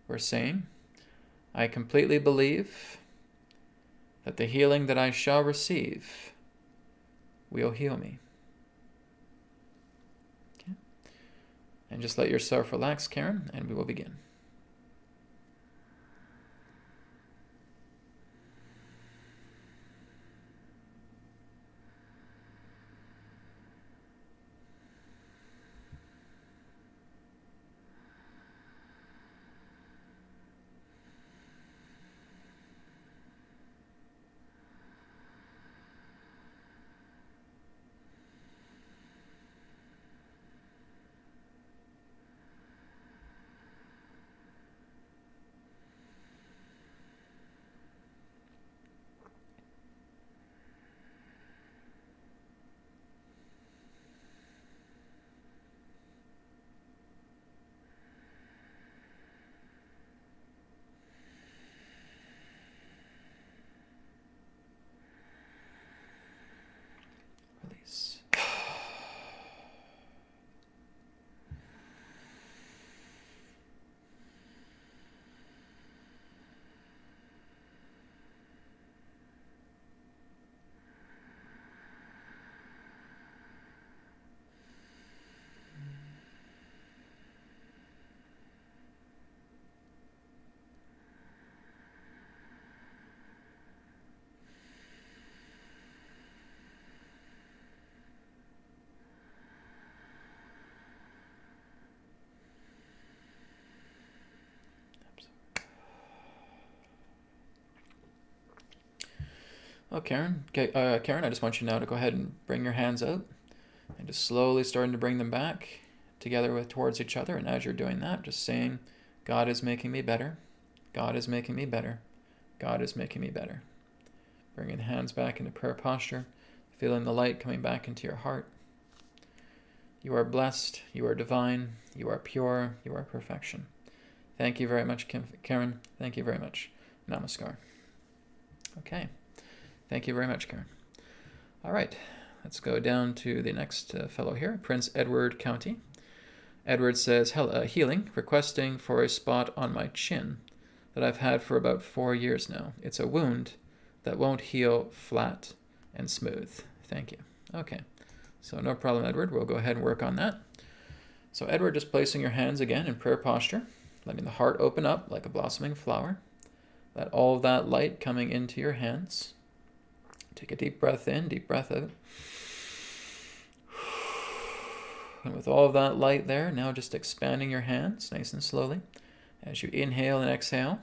Speaker 1: we're saying, I completely believe that the healing that I shall receive will heal me. Okay. And just let yourself relax, Karen, and we will begin. Release. Oh, Karen. Okay, Karen, I just want you now to go ahead and bring your hands out and just slowly starting to bring them back together towards each other. And as you're doing that, just saying, God is making me better. God is making me better. God is making me better. Bringing the hands back into prayer posture, feeling the light coming back into your heart. You are blessed. You are divine. You are pure. You are perfection. Thank you very much, Karen. Thank you very much. Namaskar. Okay. Thank you very much, Karen. All right, let's go down to the next fellow here, Prince Edward County. Edward says, healing, requesting for a spot on my chin that I've had for about 4 years now. It's a wound that won't heal flat and smooth. Thank you. Okay, so no problem, Edward. We'll go ahead and work on that. So Edward, just placing your hands again in prayer posture, letting the heart open up like a blossoming flower. Let all of that light coming into your hands. Take a deep breath in, deep breath out. And with all of that light there, now just expanding your hands nice and slowly as you inhale and exhale.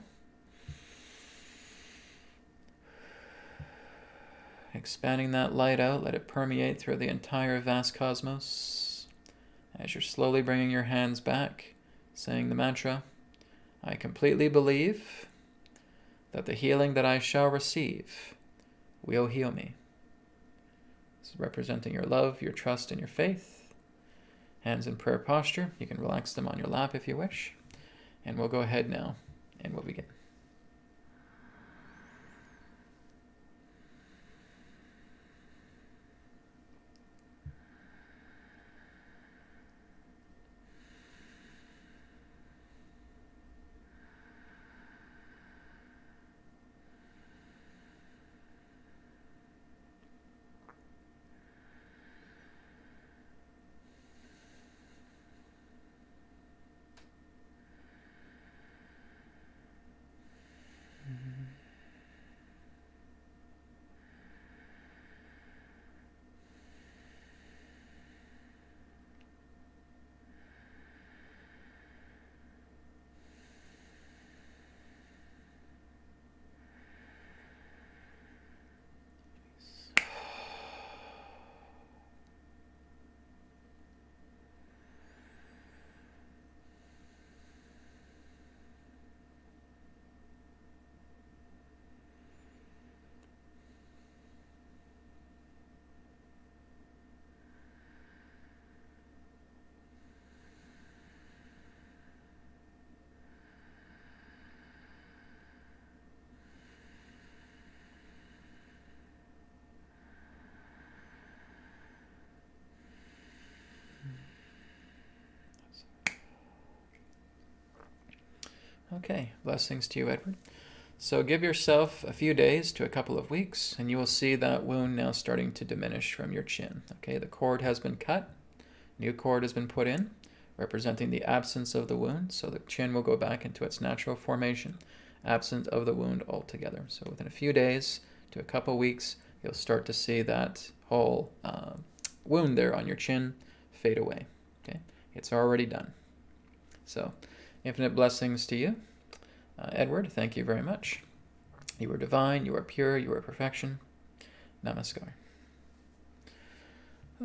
Speaker 1: Expanding that light out, let it permeate through the entire vast cosmos. As you're slowly bringing your hands back, saying the mantra, I completely believe that the healing that I shall receive will heal me. This is representing your love, your trust, and your faith. Hands in prayer posture. You can relax them on your lap if you wish. And we'll go ahead now and we'll begin. Okay, blessings to you, Edward. So give yourself a few days to a couple of weeks, and you will see that wound now starting to diminish from your chin. Okay, the cord has been cut, new cord has been put in, representing the absence of the wound, so the chin will go back into its natural formation, absent of the wound altogether. So within a few days to a couple weeks, you'll start to see that whole wound there on your chin fade away. Okay, it's already done. So infinite blessings to you. Edward, thank you very much. You are divine, you are pure, you are perfection. Namaskar.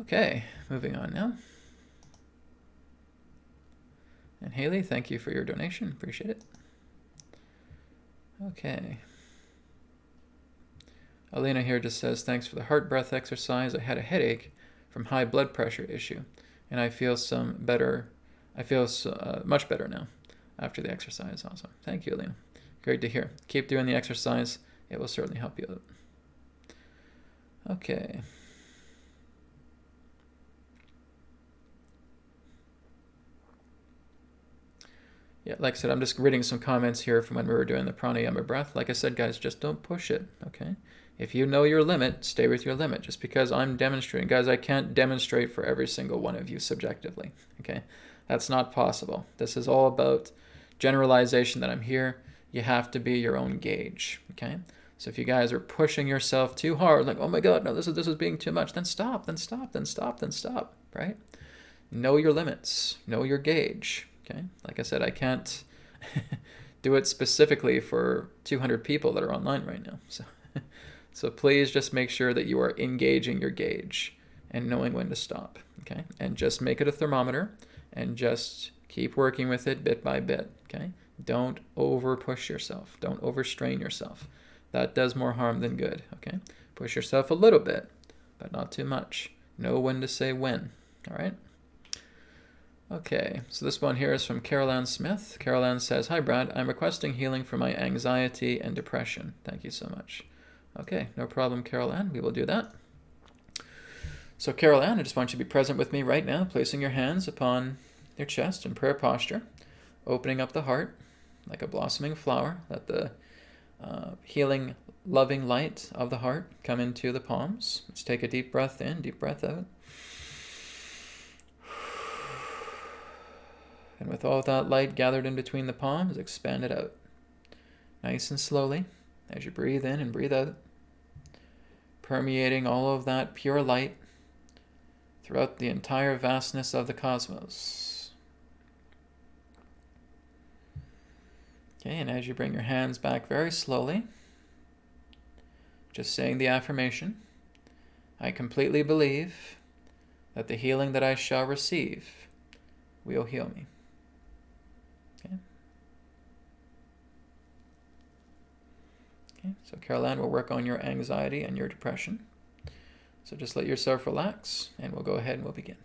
Speaker 1: Okay, moving on now. And Haley, thank you for your donation. Appreciate it. Okay. Alina here just says, thanks for the heart breath exercise. I had a headache from high blood pressure issue, and I feel much better now after the exercise. Awesome. Thank you, Alina. Great to hear. Keep doing the exercise. It will certainly help you out. Okay. Yeah, like I said, I'm just reading some comments here from when we were doing the pranayama breath. Like I said, guys, just don't push it, okay? If you know your limit, stay with your limit. Just because I'm demonstrating, guys, I can't demonstrate for every single one of you subjectively, okay? That's not possible. This is all about generalization that I'm here. You have to be your own gauge, okay? So if you guys are pushing yourself too hard, like, oh my God, no, this is being too much, then stop, right? Know your limits, know your gauge. Okay, like I said, I can't do it specifically for 200 people that are online right now. So please just make sure that you are engaging your gauge and knowing when to stop. Okay, and just make it a thermometer and just keep working with it bit by bit. Okay, don't over push yourself. Don't overstrain yourself. That does more harm than good. Okay, push yourself a little bit, but not too much. Know when to say when. All right. Okay, so this one here is from Carol Ann Smith. Carol Ann says, hi Brad, I'm requesting healing for my anxiety and depression. Thank you so much. Okay, no problem, Carol Ann. We will do that. So Carol Ann, I just want you to be present with me right now, placing your hands upon your chest in prayer posture, opening up the heart like a blossoming flower. Let the healing, loving light of the heart come into the palms. Let's take a deep breath in, deep breath out. And with all that light gathered in between the palms, expand it out. Nice and slowly, as you breathe in and breathe out, permeating all of that pure light throughout the entire vastness of the cosmos. Okay, and as you bring your hands back very slowly, just saying the affirmation, I completely believe that the healing that I shall receive will heal me. Okay, so Caroline will work on your anxiety and your depression. So just let yourself relax, and we'll go ahead and we'll begin.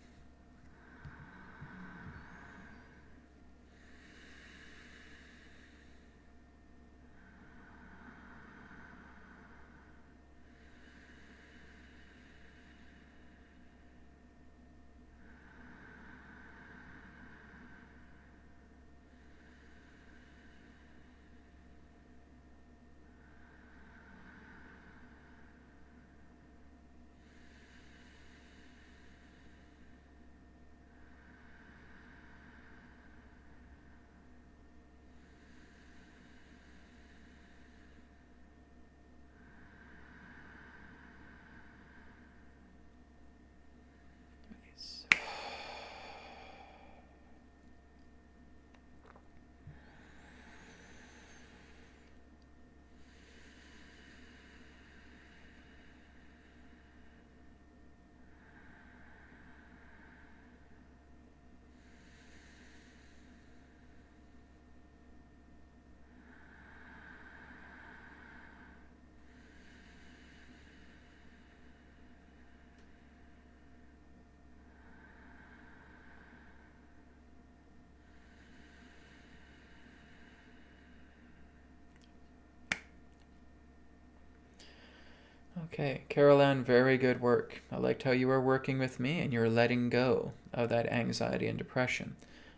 Speaker 1: Okay, Carol Ann, very good work. I liked how you were working with me and you're letting go of that anxiety and depression.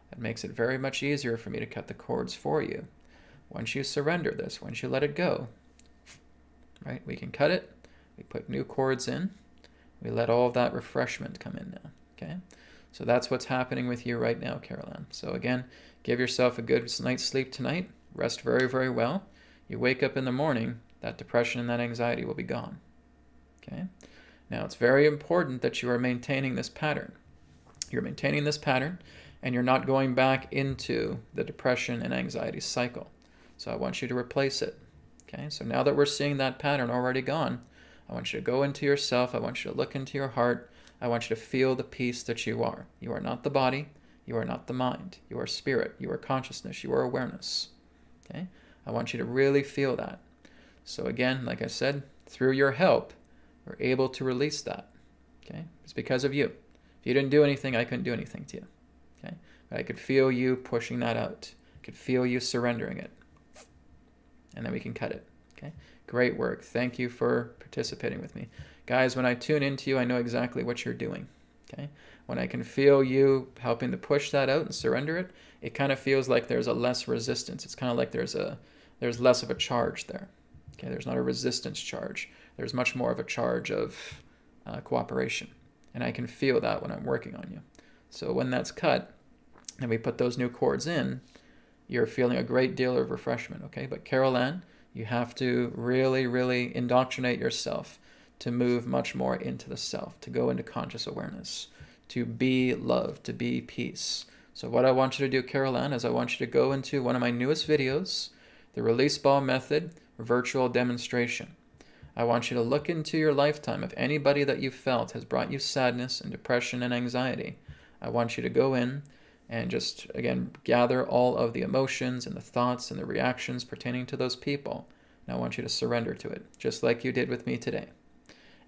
Speaker 1: That makes it very much easier for me to cut the cords for you. once you surrender this, once you let it go, right, we can cut it, we put new cords in, we let all of that refreshment come in now, okay? So that's what's happening with you right now, Caroline. So again, give yourself a good night's sleep tonight, rest very, very well. You wake up in the morning, that depression and that anxiety will be gone, okay? Now, it's very important that you are maintaining this pattern. You're maintaining this pattern, and you're not going back into the depression and anxiety cycle. So I want you to replace it, okay? So now that we're seeing that pattern already gone, I want you to go into yourself. I want you to look into your heart. I want you to feel the peace that you are. You are not the body. You are not the mind. You are spirit. You are consciousness. You are awareness, okay? I want you to really feel that. So again, like I said, through your help, we're able to release that, okay? It's because of you. If you didn't do anything, I couldn't do anything to you, okay? But I could feel you pushing that out. I could feel you surrendering it. And then we can cut it, okay? Great work. Thank you for participating with me. Guys, when I tune into you, I know exactly what you're doing, okay? When I can feel you helping to push that out and surrender it, it kind of feels like there's a less resistance. It's kind of like there's less of a charge there, okay? There's not a resistance charge. There's much more of a charge of cooperation. And I can feel that when I'm working on you. So when that's cut and we put those new cords in, you're feeling a great deal of refreshment, okay? But Carol Ann, you have to really, really indoctrinate yourself to move much more into the self, to go into conscious awareness, to be love, to be peace. So what I want you to do, Carol Ann, is I want you to go into one of my newest videos, the Release Ball Method Virtual Demonstration. I want you to look into your lifetime. If anybody that you felt has brought you sadness and depression and anxiety, I want you to go in and just, again, gather all of the emotions and the thoughts and the reactions pertaining to those people. And I want you to surrender to it, just like you did with me today.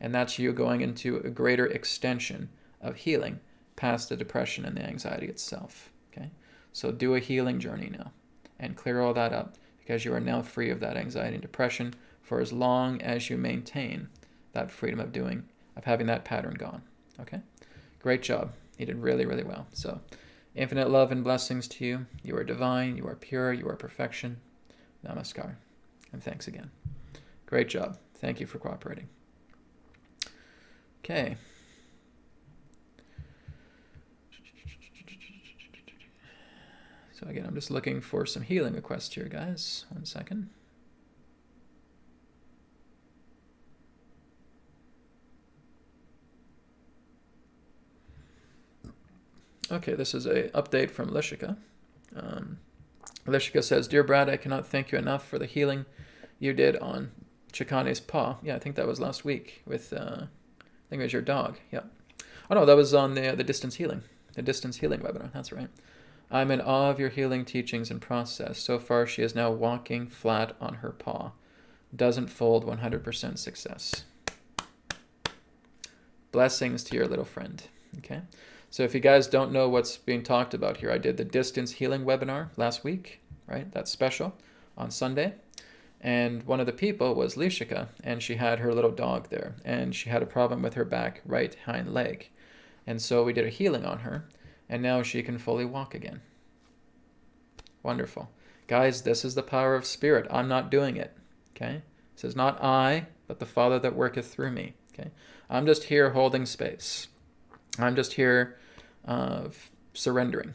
Speaker 1: And that's you going into a greater extension of healing past the depression and the anxiety itself, okay? So do a healing journey now and clear all that up, because you are now free of that anxiety and depression for as long as you maintain that freedom of having that pattern gone, okay? Great job. You did really, really well. So infinite love and blessings to you. You are divine. You are pure. You are perfection. Namaskar. And thanks again. Great job. Thank you for cooperating. Okay. So again, I'm just looking for some healing requests here, guys. 1 second. Okay, this is an update from Lishika. Lishika says, Dear Brad, I cannot thank you enough for the healing you did on Chikane's paw. Yeah, I think that was last week with, I think it was your dog. Yeah. Oh no, that was on the distance healing webinar. That's right. I'm in awe of your healing teachings and process. So far, she is now walking flat on her paw. Doesn't fold, 100% success. Blessings to your little friend. Okay. So if you guys don't know what's being talked about here, I did the distance healing webinar last week, right? That's special on Sunday. And one of the people was Lishika, and she had her little dog there, and she had a problem with her back right hind leg. And so we did a healing on her, and now she can fully walk again. Wonderful. Guys, this is the power of spirit. I'm not doing it, okay? This is not I, but the Father that worketh through me, okay? I'm just here holding space. I'm just here surrendering,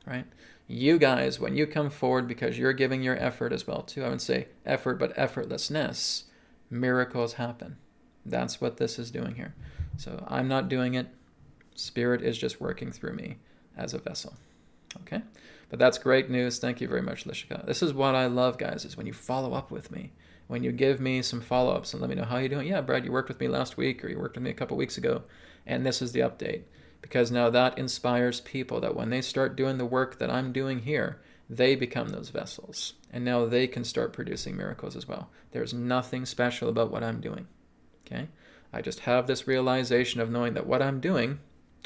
Speaker 1: right? You guys, when you come forward, because you're giving your effort as well too, I would say effort, but effortlessness, miracles happen. That's what this is doing here. So I'm not doing it. Spirit is just working through me as a vessel, okay? But that's great news. Thank you very much, Lishika. This is what I love, guys, is when you follow up with me, when you give me some follow-ups and let me know how you're doing. Yeah, Brad, you worked with me last week, or you worked with me a couple weeks ago, and this is the update. Because now that inspires people that when they start doing the work that I'm doing here, they become those vessels. And now they can start producing miracles as well. There's nothing special about what I'm doing, okay? I just have this realization of knowing that what I'm doing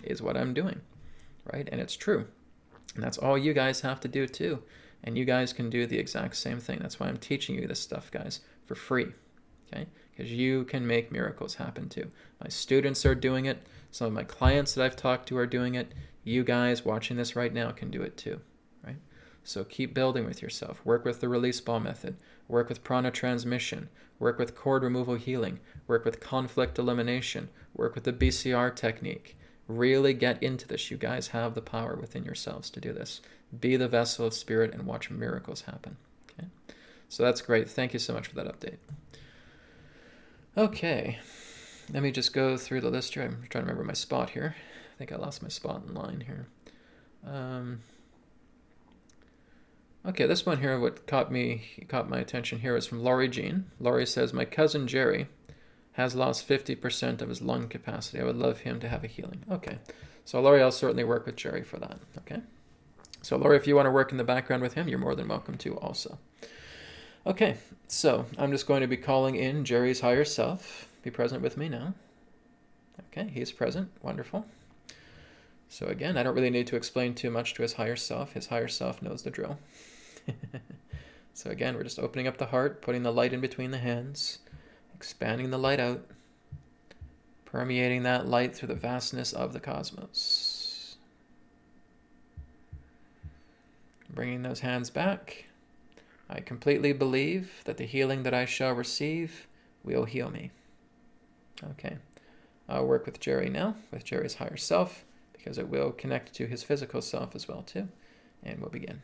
Speaker 1: is what I'm doing, right? And it's true. And that's all you guys have to do too. And you guys can do the exact same thing. That's why I'm teaching you this stuff, guys, for free, okay? Because you can make miracles happen too. My students are doing it. Some of my clients that I've talked to are doing it. You guys watching this right now can do it too, right? So keep building with yourself. Work with the release ball method. Work with prana transmission. Work with cord removal healing. Work with conflict elimination. Work with the BCR technique. Really get into this. You guys have the power within yourselves to do this. Be the vessel of spirit and watch miracles happen. Okay? So that's great. Thank you so much for that update. Okay. Let me just go through the list here. I'm trying to remember my spot here. I think I lost my spot in line here. Okay, this one here, what caught my attention here is from Laurie Jean. Laurie says, my cousin Jerry has lost 50% of his lung capacity. I would love him to have a healing. Okay, so Laurie, I'll certainly work with Jerry for that. Okay, so Laurie, if you want to work in the background with him, you're more than welcome to also. Okay, so I'm just going to be calling in Jerry's higher self. Be present with me now. Okay, he's present. Wonderful. So again, I don't really need to explain too much to his higher self. His higher self knows the drill. So again, we're just opening up the heart, putting the light in between the hands, expanding the light out, permeating that light through the vastness of the cosmos. Bringing those hands back. I completely believe that the healing that I shall receive will heal me. Okay, I'll work with Jerry now, with Jerry's higher self, because it will connect to his physical self as well too. And we'll begin.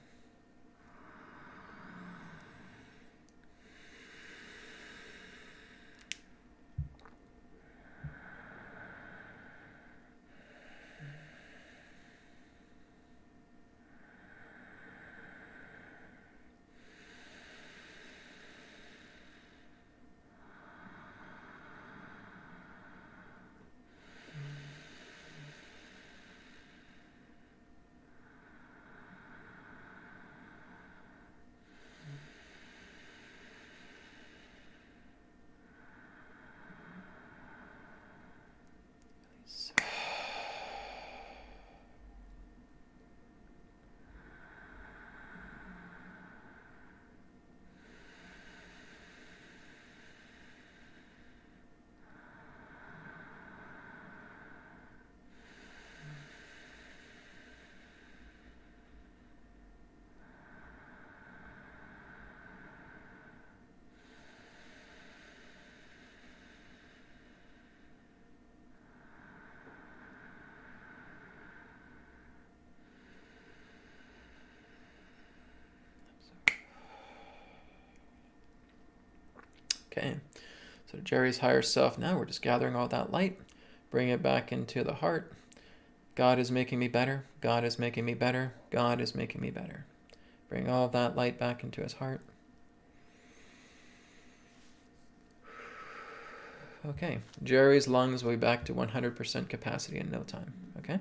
Speaker 1: Okay, so Jerry's higher self now, we're just gathering all that light, bring it back into the heart. God is making me better. God is making me better. God is making me better. Bring all that light back into his heart. Okay, Jerry's lungs will be back to 100% capacity in no time. Okay,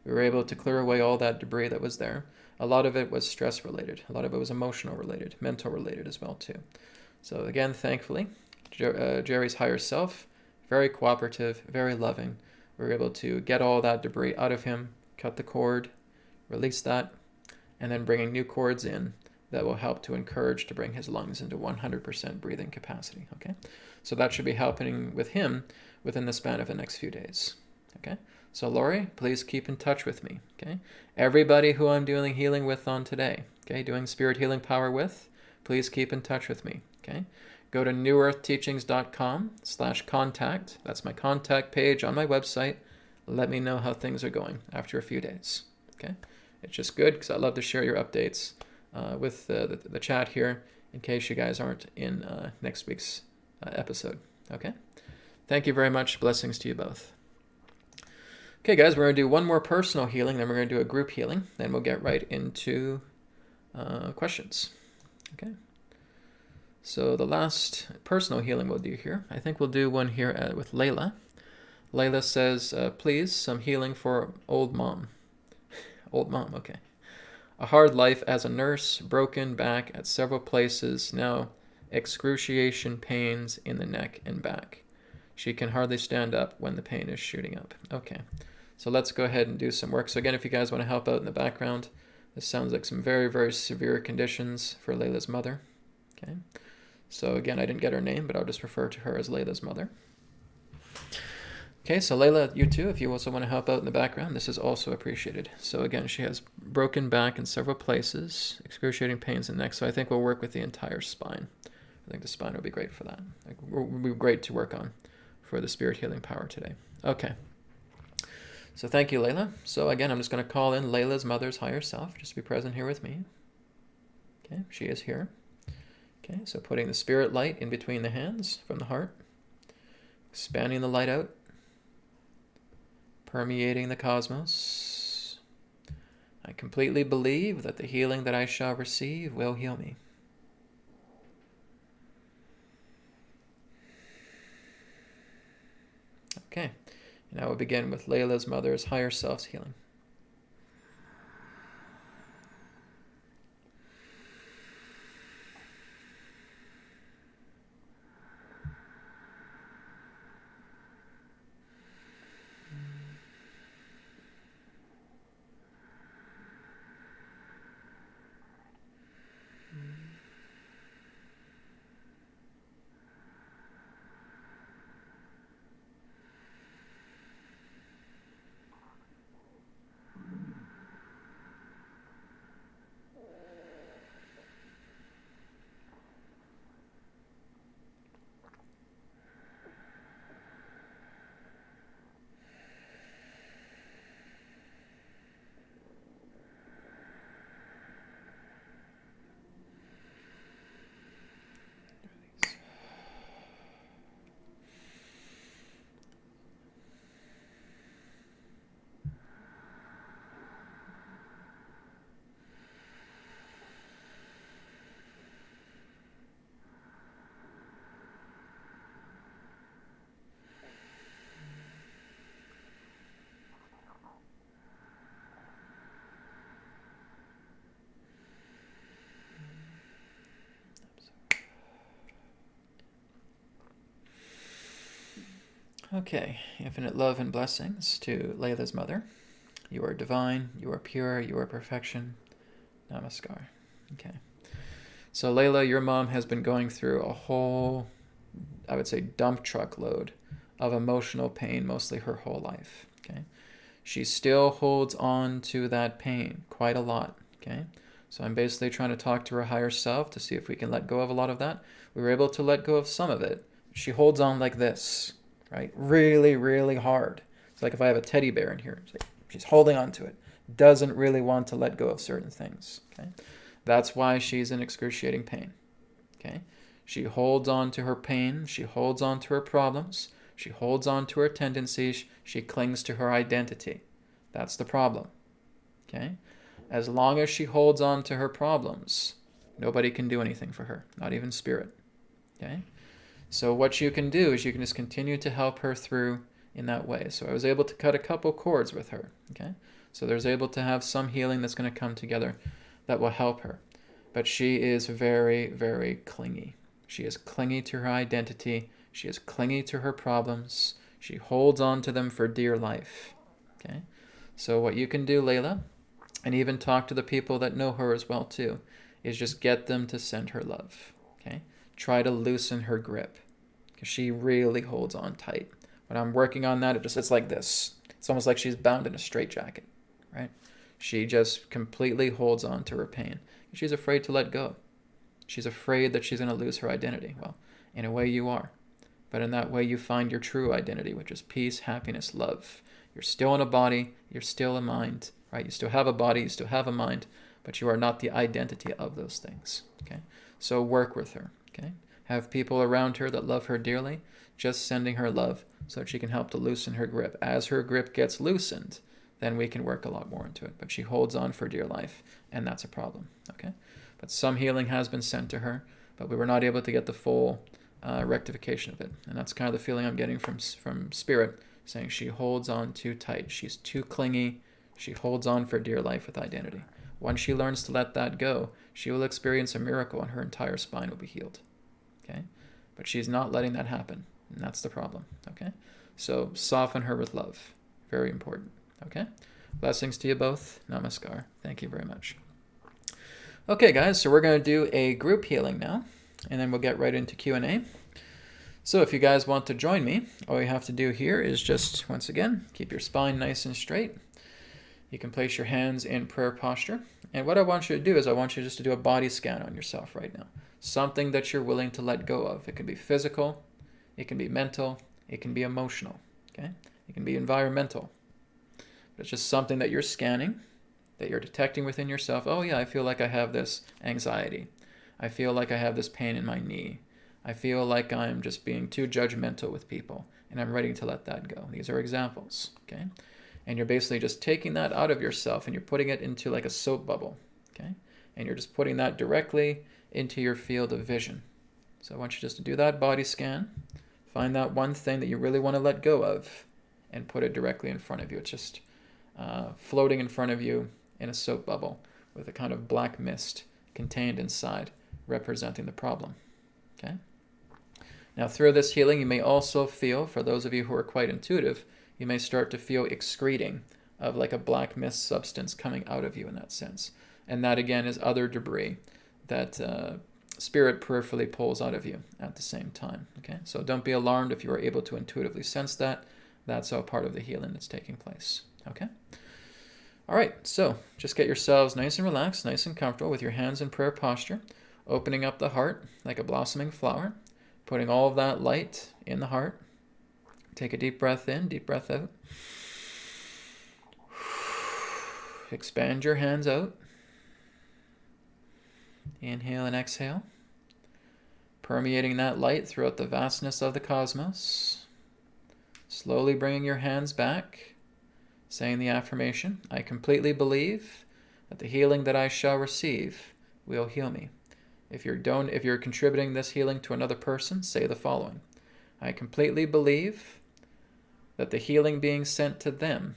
Speaker 1: we were able to clear away all that debris that was there. A lot of it was stress related. A lot of it was emotional related, mental related as well too. So again, thankfully, Jerry's higher self, very cooperative, very loving. We were able to get all that debris out of him, cut the cord, release that, and then bringing new cords in that will help to encourage to bring his lungs into 100% breathing capacity. Okay, so that should be happening with him within the span of the next few days. Okay, so Laurie, please keep in touch with me. Okay, everybody who I'm doing healing with on today, okay, doing spirit healing power with, please keep in touch with me. Okay, go to newearthteachings.com/contact. That's my contact page on my website. Let me know how things are going after a few days. Okay, it's just good because I love to share your updates with the chat here in case you guys aren't in next week's episode. Okay, thank you very much. Blessings to you both. Okay, guys, we're going to do one more personal healing, then we're going to do a group healing, then we'll get right into questions. Okay. So the last personal healing we'll do here, I think we'll do one here with Layla. Layla says, please, some healing for old mom. Old mom, okay. A hard life as a nurse, broken back at several places, now excruciation pains in the neck and back. She can hardly stand up when the pain is shooting up. Okay, so let's go ahead and do some work. So again, if you guys want to help out in the background, this sounds like some very, very severe conditions for Layla's mother. Okay. So again, I didn't get her name, but I'll just refer to her as Layla's mother. Okay, so Layla, you too, if you also want to help out in the background, this is also appreciated. So again, she has broken back in several places, excruciating pains in the neck, so I think we'll work with the entire spine. I think the spine will be great for that. It will be great to work on for the spirit healing power today. Okay. So thank you, Layla. So again, I'm just going to call in Layla's mother's higher self. Just be present here with me. Okay, she is here. Okay, so putting the spirit light in between the hands from the heart. Expanding the light out. Permeating the cosmos. I completely believe that the healing that I shall receive will heal me. Okay, and I will begin with Layla's mother's higher self's healing. Okay, infinite love and blessings to Layla's mother. You are divine, you are pure, you are perfection. Namaskar. Okay. So Layla, your mom has been going through a whole, I would say, dump truck load of emotional pain mostly her whole life. Okay. She still holds on to that pain quite a lot. Okay. So I'm basically trying to talk to her higher self to see if we can let go of a lot of that. We were able to let go of some of it. She holds on like this, right? Really, really hard. It's like if I have a teddy bear in here. It's like she's holding on to it. Doesn't really want to let go of certain things. Okay. That's why she's in excruciating pain. Okay. She holds on to her pain. She holds on to her problems. She holds on to her tendencies. She clings to her identity. That's the problem. Okay. As long as she holds on to her problems, nobody can do anything for her, not even spirit. Okay. So what you can do is you can just continue to help her through in that way. So I was able to cut a couple cords with her. Okay. So there's able to have some healing that's going to come together that will help her. But she is very, very clingy. She is clingy to her identity. She is clingy to her problems. She holds on to them for dear life. Okay. So what you can do, Layla, and even talk to the people that know her as well too, is just get them to send her love. Okay. Try to loosen her grip because she really holds on tight. When I'm working on that, it's like this. It's almost like she's bound in a straitjacket, right? She just completely holds on to her pain. She's afraid to let go. She's afraid that she's going to lose her identity. Well, in a way you are. But in that way you find your true identity, which is peace, happiness, love. You're still in a body. You're still a mind, right? You still have a body. You still have a mind. But you are not the identity of those things, okay? So work with her, okay? Have people around her that love her dearly, just sending her love so that she can help to loosen her grip. As her grip gets loosened, then we can work a lot more into it. But she holds on for dear life, and that's a problem, okay? But some healing has been sent to her, but we were not able to get the full rectification of it. And that's kind of the feeling I'm getting from Spirit, saying she holds on too tight. She's too clingy. She holds on for dear life with identity. Once she learns to let that go, she will experience a miracle and her entire spine will be healed, okay? But she's not letting that happen, and that's the problem, okay? So soften her with love. Very important, okay? Blessings to you both. Namaskar. Thank you very much. Okay, guys, so we're going to do a group healing now, and then we'll get right into Q&A. So if you guys want to join me, all you have to do here is just, once again, keep your spine nice and straight. You can place your hands in prayer posture. And what I want you to do is I want you just to do a body scan on yourself right now. Something that you're willing to let go of. It can be physical, it can be mental, it can be emotional, okay? It can be environmental. But it's just something that you're scanning, that you're detecting within yourself. Oh yeah, I feel like I have this anxiety. I feel like I have this pain in my knee. I feel like I'm just being too judgmental with people, and I'm ready to let that go. These are examples, okay? And you're basically just taking that out of yourself and you're putting it into like a soap bubble, okay? And you're just putting that directly into your field of vision. So I want you just to do that body scan. Find that one thing that you really want to let go of and put it directly in front of you. It's just floating in front of you in a soap bubble with a kind of black mist contained inside, representing the problem, okay? Now, through this healing, you may also feel, for those of you who are quite intuitive, you may start to feel excreting of like a black mist substance coming out of you in that sense. And that, again, is other debris that spirit peripherally pulls out of you at the same time, okay? So don't be alarmed if you are able to intuitively sense that. That's all part of the healing that's taking place, okay? All right, so just get yourselves nice and relaxed, nice and comfortable with your hands in prayer posture, opening up the heart like a blossoming flower, putting all of that light in the heart. Take a deep breath in, deep breath out. Expand your hands out. Inhale and exhale. Permeating that light throughout the vastness of the cosmos. Slowly bringing your hands back, saying the affirmation, I completely believe that the healing that I shall receive will heal me. If you're contributing this healing to another person, say the following. I completely believe that the healing being sent to them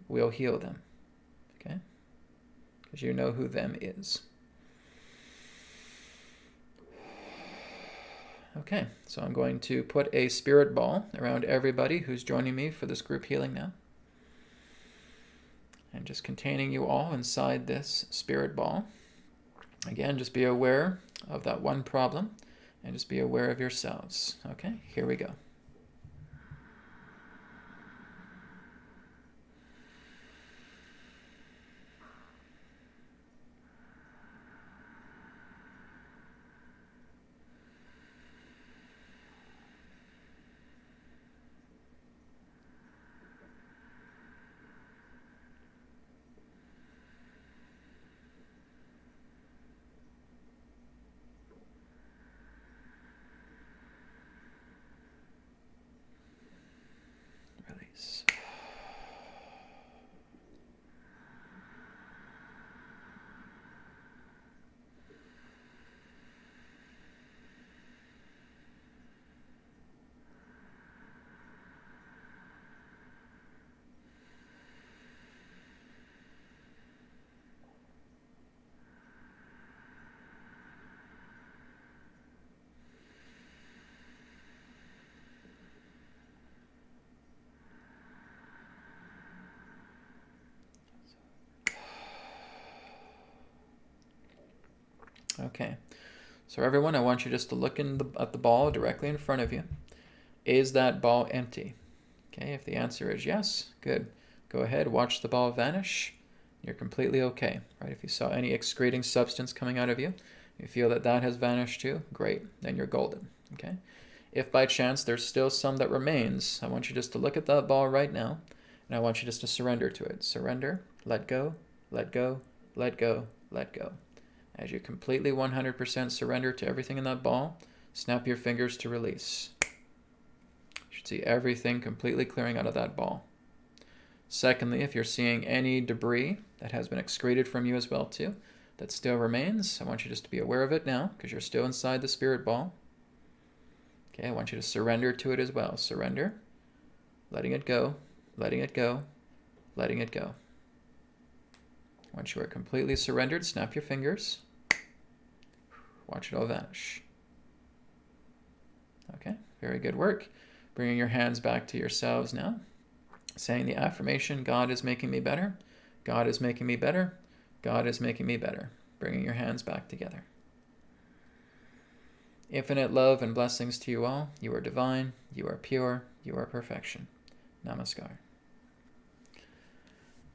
Speaker 1: will heal them. Okay? Because you know who them is. Okay, so I'm going to put a spirit ball around everybody who's joining me for this group healing now. And just containing you all inside this spirit ball. Again, just be aware of that one problem and just be aware of yourselves. Okay, here we go. Release. Okay, so everyone, I want you just to look at the ball directly in front of you. Is that ball empty? Okay, if the answer is yes, good. Go ahead, watch the ball vanish. You're completely okay, right? If you saw any excreting substance coming out of you, you feel that that has vanished too, great, then you're golden, okay? If by chance there's still some that remains, I want you just to look at that ball right now, and I want you just to surrender to it. Surrender, let go, let go, let go, let go. As you completely 100% surrender to everything in that ball, snap your fingers to release. You should see everything completely clearing out of that ball. Secondly, if you're seeing any debris that has been excreted from you as well too, that still remains, I want you just to be aware of it now because you're still inside the spirit ball. Okay, I want you to surrender to it as well. Surrender, letting it go, letting it go, letting it go. Once you are completely surrendered, snap your fingers. Watch it all vanish. Okay, very good work. Bringing your hands back to yourselves now. Saying the affirmation, God is making me better. God is making me better. God is making me better. Bringing your hands back together. Infinite love and blessings to you all. You are divine. You are pure. You are perfection. Namaskar.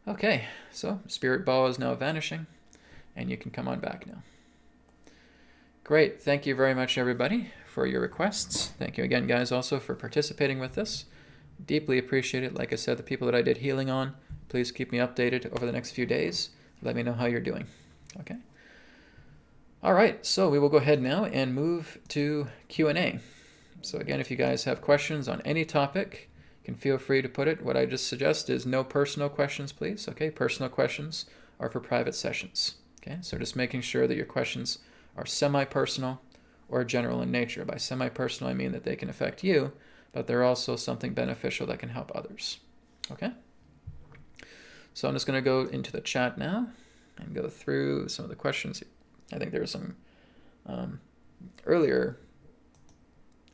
Speaker 1: Okay, so spirit ball is now vanishing, and you can come on back now. Great. Thank you very much, everybody, for your requests. Thank you again, guys, also for participating with this. Deeply appreciate it. Like I said, the people that I did healing on, please keep me updated over the next few days. Let me know how you're doing. Okay. All right, so we will go ahead now and move to Q&A. So again, if you guys have questions on any topic, you can feel free to put it. What I just suggest is no personal questions, please. Okay, personal questions are for private sessions. Okay, so just making sure that your questions are semi-personal or general in nature. By semi-personal, I mean that they can affect you, but they're also something beneficial that can help others. Okay? So I'm just going to go into the chat now and go through some of the questions. I think there were some earlier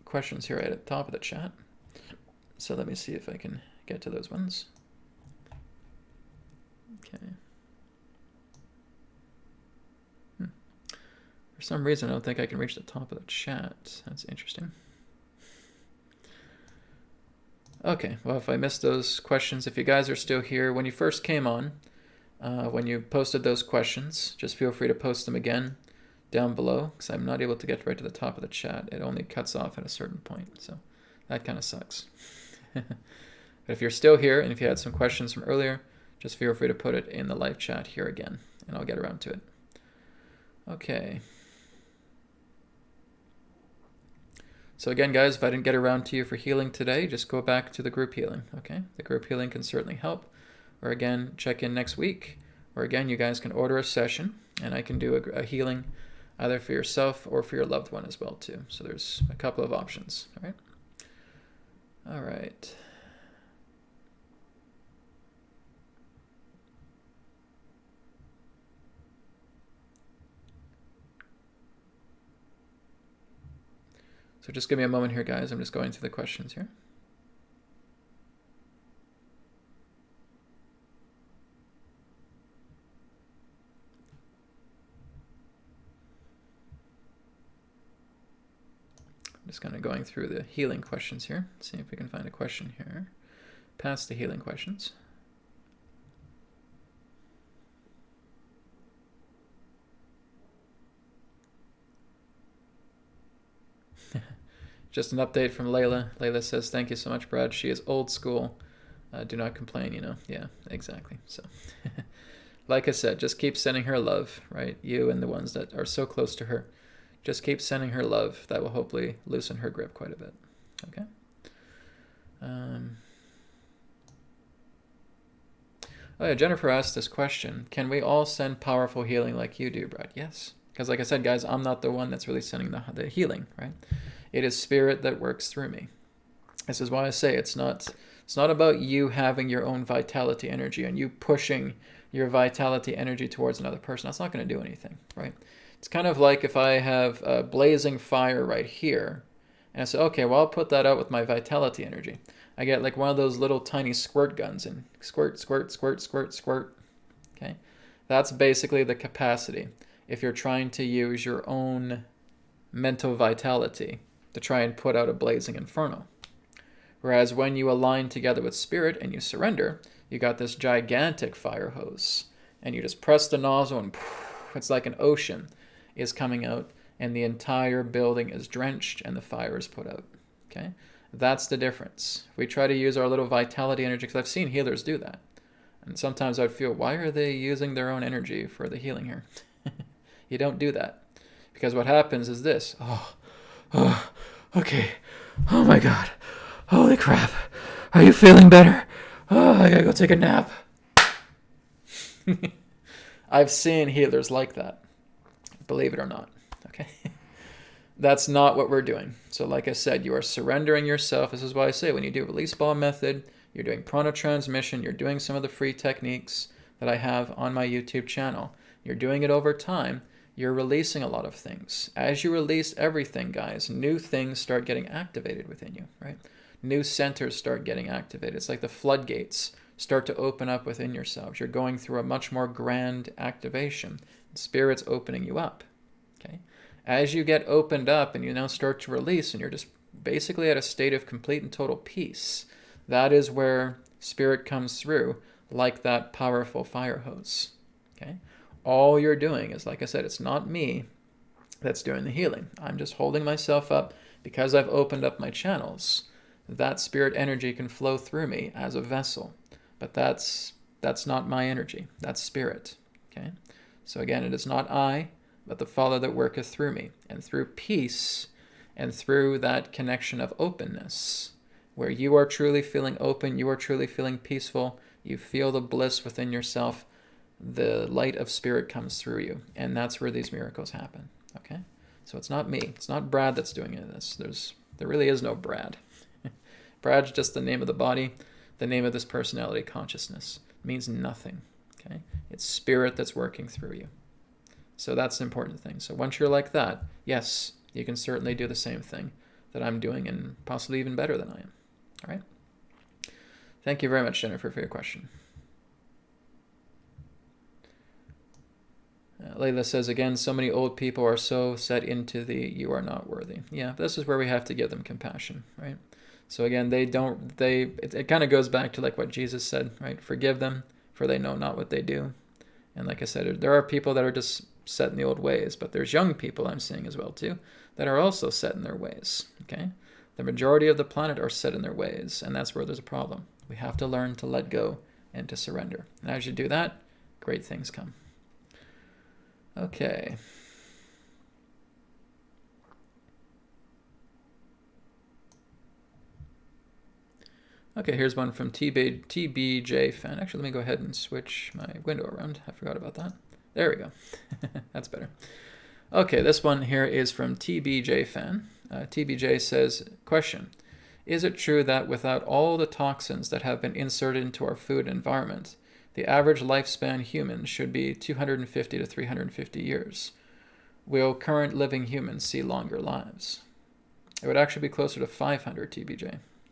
Speaker 1: questions here right at the top of the chat. So let me see if I can get to those ones. Okay. For some reason, I don't think I can reach the top of the chat. That's interesting. Okay, well, if I missed those questions, if you guys are still here, when you first came on, when you posted those questions, just feel free to post them again down below, because I'm not able to get right to the top of the chat. It only cuts off at a certain point, so that kind of sucks. But if you're still here, and if you had some questions from earlier, just feel free to put it in the live chat here again, and I'll get around to it. Okay. So again, guys, if I didn't get around to you for healing today, just go back to the group healing, okay? The group healing can certainly help. Or again, check in next week. Or again, you guys can order a session, and I can do a healing either for yourself or for your loved one as well, too. So there's a couple of options, all right? All right. So just give me a moment here, guys. I'm just going through the questions here. I'm just kind of going through the healing questions here. See if we can find a question here. Past the healing questions. Just an update from Layla. Layla says, thank you so much, Brad. She is old school. Do not complain, you know. Yeah, exactly. So, like I said, just keep sending her love, right? You and the ones that are so close to her. Just keep sending her love. That will hopefully loosen her grip quite a bit. Okay? Oh yeah, Jennifer asked this question. Can we all send powerful healing like you do, Brad? Yes. Because like I said, guys, I'm not the one that's really sending the healing, right? It is spirit that works through me. This is why I say it's not about you having your own vitality energy and you pushing your vitality energy towards another person. That's not going to do anything, right? It's kind of like if I have a blazing fire right here, and I say, okay, well, I'll put that out with my vitality energy. I get like one of those little tiny squirt guns and squirt, squirt, squirt, squirt, squirt. Okay? That's basically the capacity. If you're trying to use your own mental vitality to try and put out a blazing inferno. Whereas when you align together with spirit and you surrender, you got this gigantic fire hose. And you just press the nozzle and it's like an ocean is coming out and the entire building is drenched and the fire is put out. Okay? That's the difference. If we try to use our little vitality energy, because I've seen healers do that. And sometimes I'd feel, why are they using their own energy for the healing here? You don't do that. Because what happens is this. Oh, okay. Oh my God. Holy crap. Are you feeling better? Oh, I gotta go take a nap. I've seen healers like that. Believe it or not. Okay. That's not what we're doing. So like I said, you are surrendering yourself. This is why I say when you do release ball method, you're doing prana transmission, you're doing some of the free techniques that I have on my YouTube channel. You're doing it over time. You're releasing a lot of things. As you release everything, guys, new things start getting activated within you, right? New centers start getting activated. It's like the floodgates start to open up within yourselves. You're going through a much more grand activation. Spirit's opening you up, okay? As you get opened up and you now start to release and you're just basically at a state of complete and total peace, that is where spirit comes through like that powerful fire hose. Okay? All you're doing is, like I said, it's not me that's doing the healing. I'm just holding myself up because I've opened up my channels. That spirit energy can flow through me as a vessel. But that's not my energy. That's spirit. Okay? So again, it is not I, but the Father that worketh through me. And through peace and through that connection of openness, where you are truly feeling open, you are truly feeling peaceful, you feel the bliss within yourself, the light of spirit comes through you. And that's where these miracles happen. Okay? So it's not me. It's not Brad that's doing any of this. There really is no Brad. Brad's just the name of the body, the name of this personality consciousness. It means nothing. Okay? It's spirit that's working through you. So that's the important thing. So once you're like that, yes, you can certainly do the same thing that I'm doing, and possibly even better than I am. All right? Thank you very much, Jennifer, for your question. Layla says, again, so many old people are so set into the you are not worthy. Yeah, this is where we have to give them compassion, right? So again, it kind of goes back to like what Jesus said, right? Forgive them, for they know not what they do. And like I said, there are people that are just set in the old ways, but there's young people I'm seeing as well too, that are also set in their ways, okay? The majority of the planet are set in their ways, and that's where there's a problem. We have to learn to let go and to surrender. And as you do that, great things come. Okay. Okay, here's one from TBJ fan. Actually, let me go ahead and switch my window around. I forgot about that. There we go. That's better. Okay, this one here is from TBJ fan. TBJ says, question, is it true that without all the toxins that have been inserted into our food environment, the average lifespan human should be 250 to 350 years? Will current living humans see longer lives? It would actually be closer to 500, TBJ.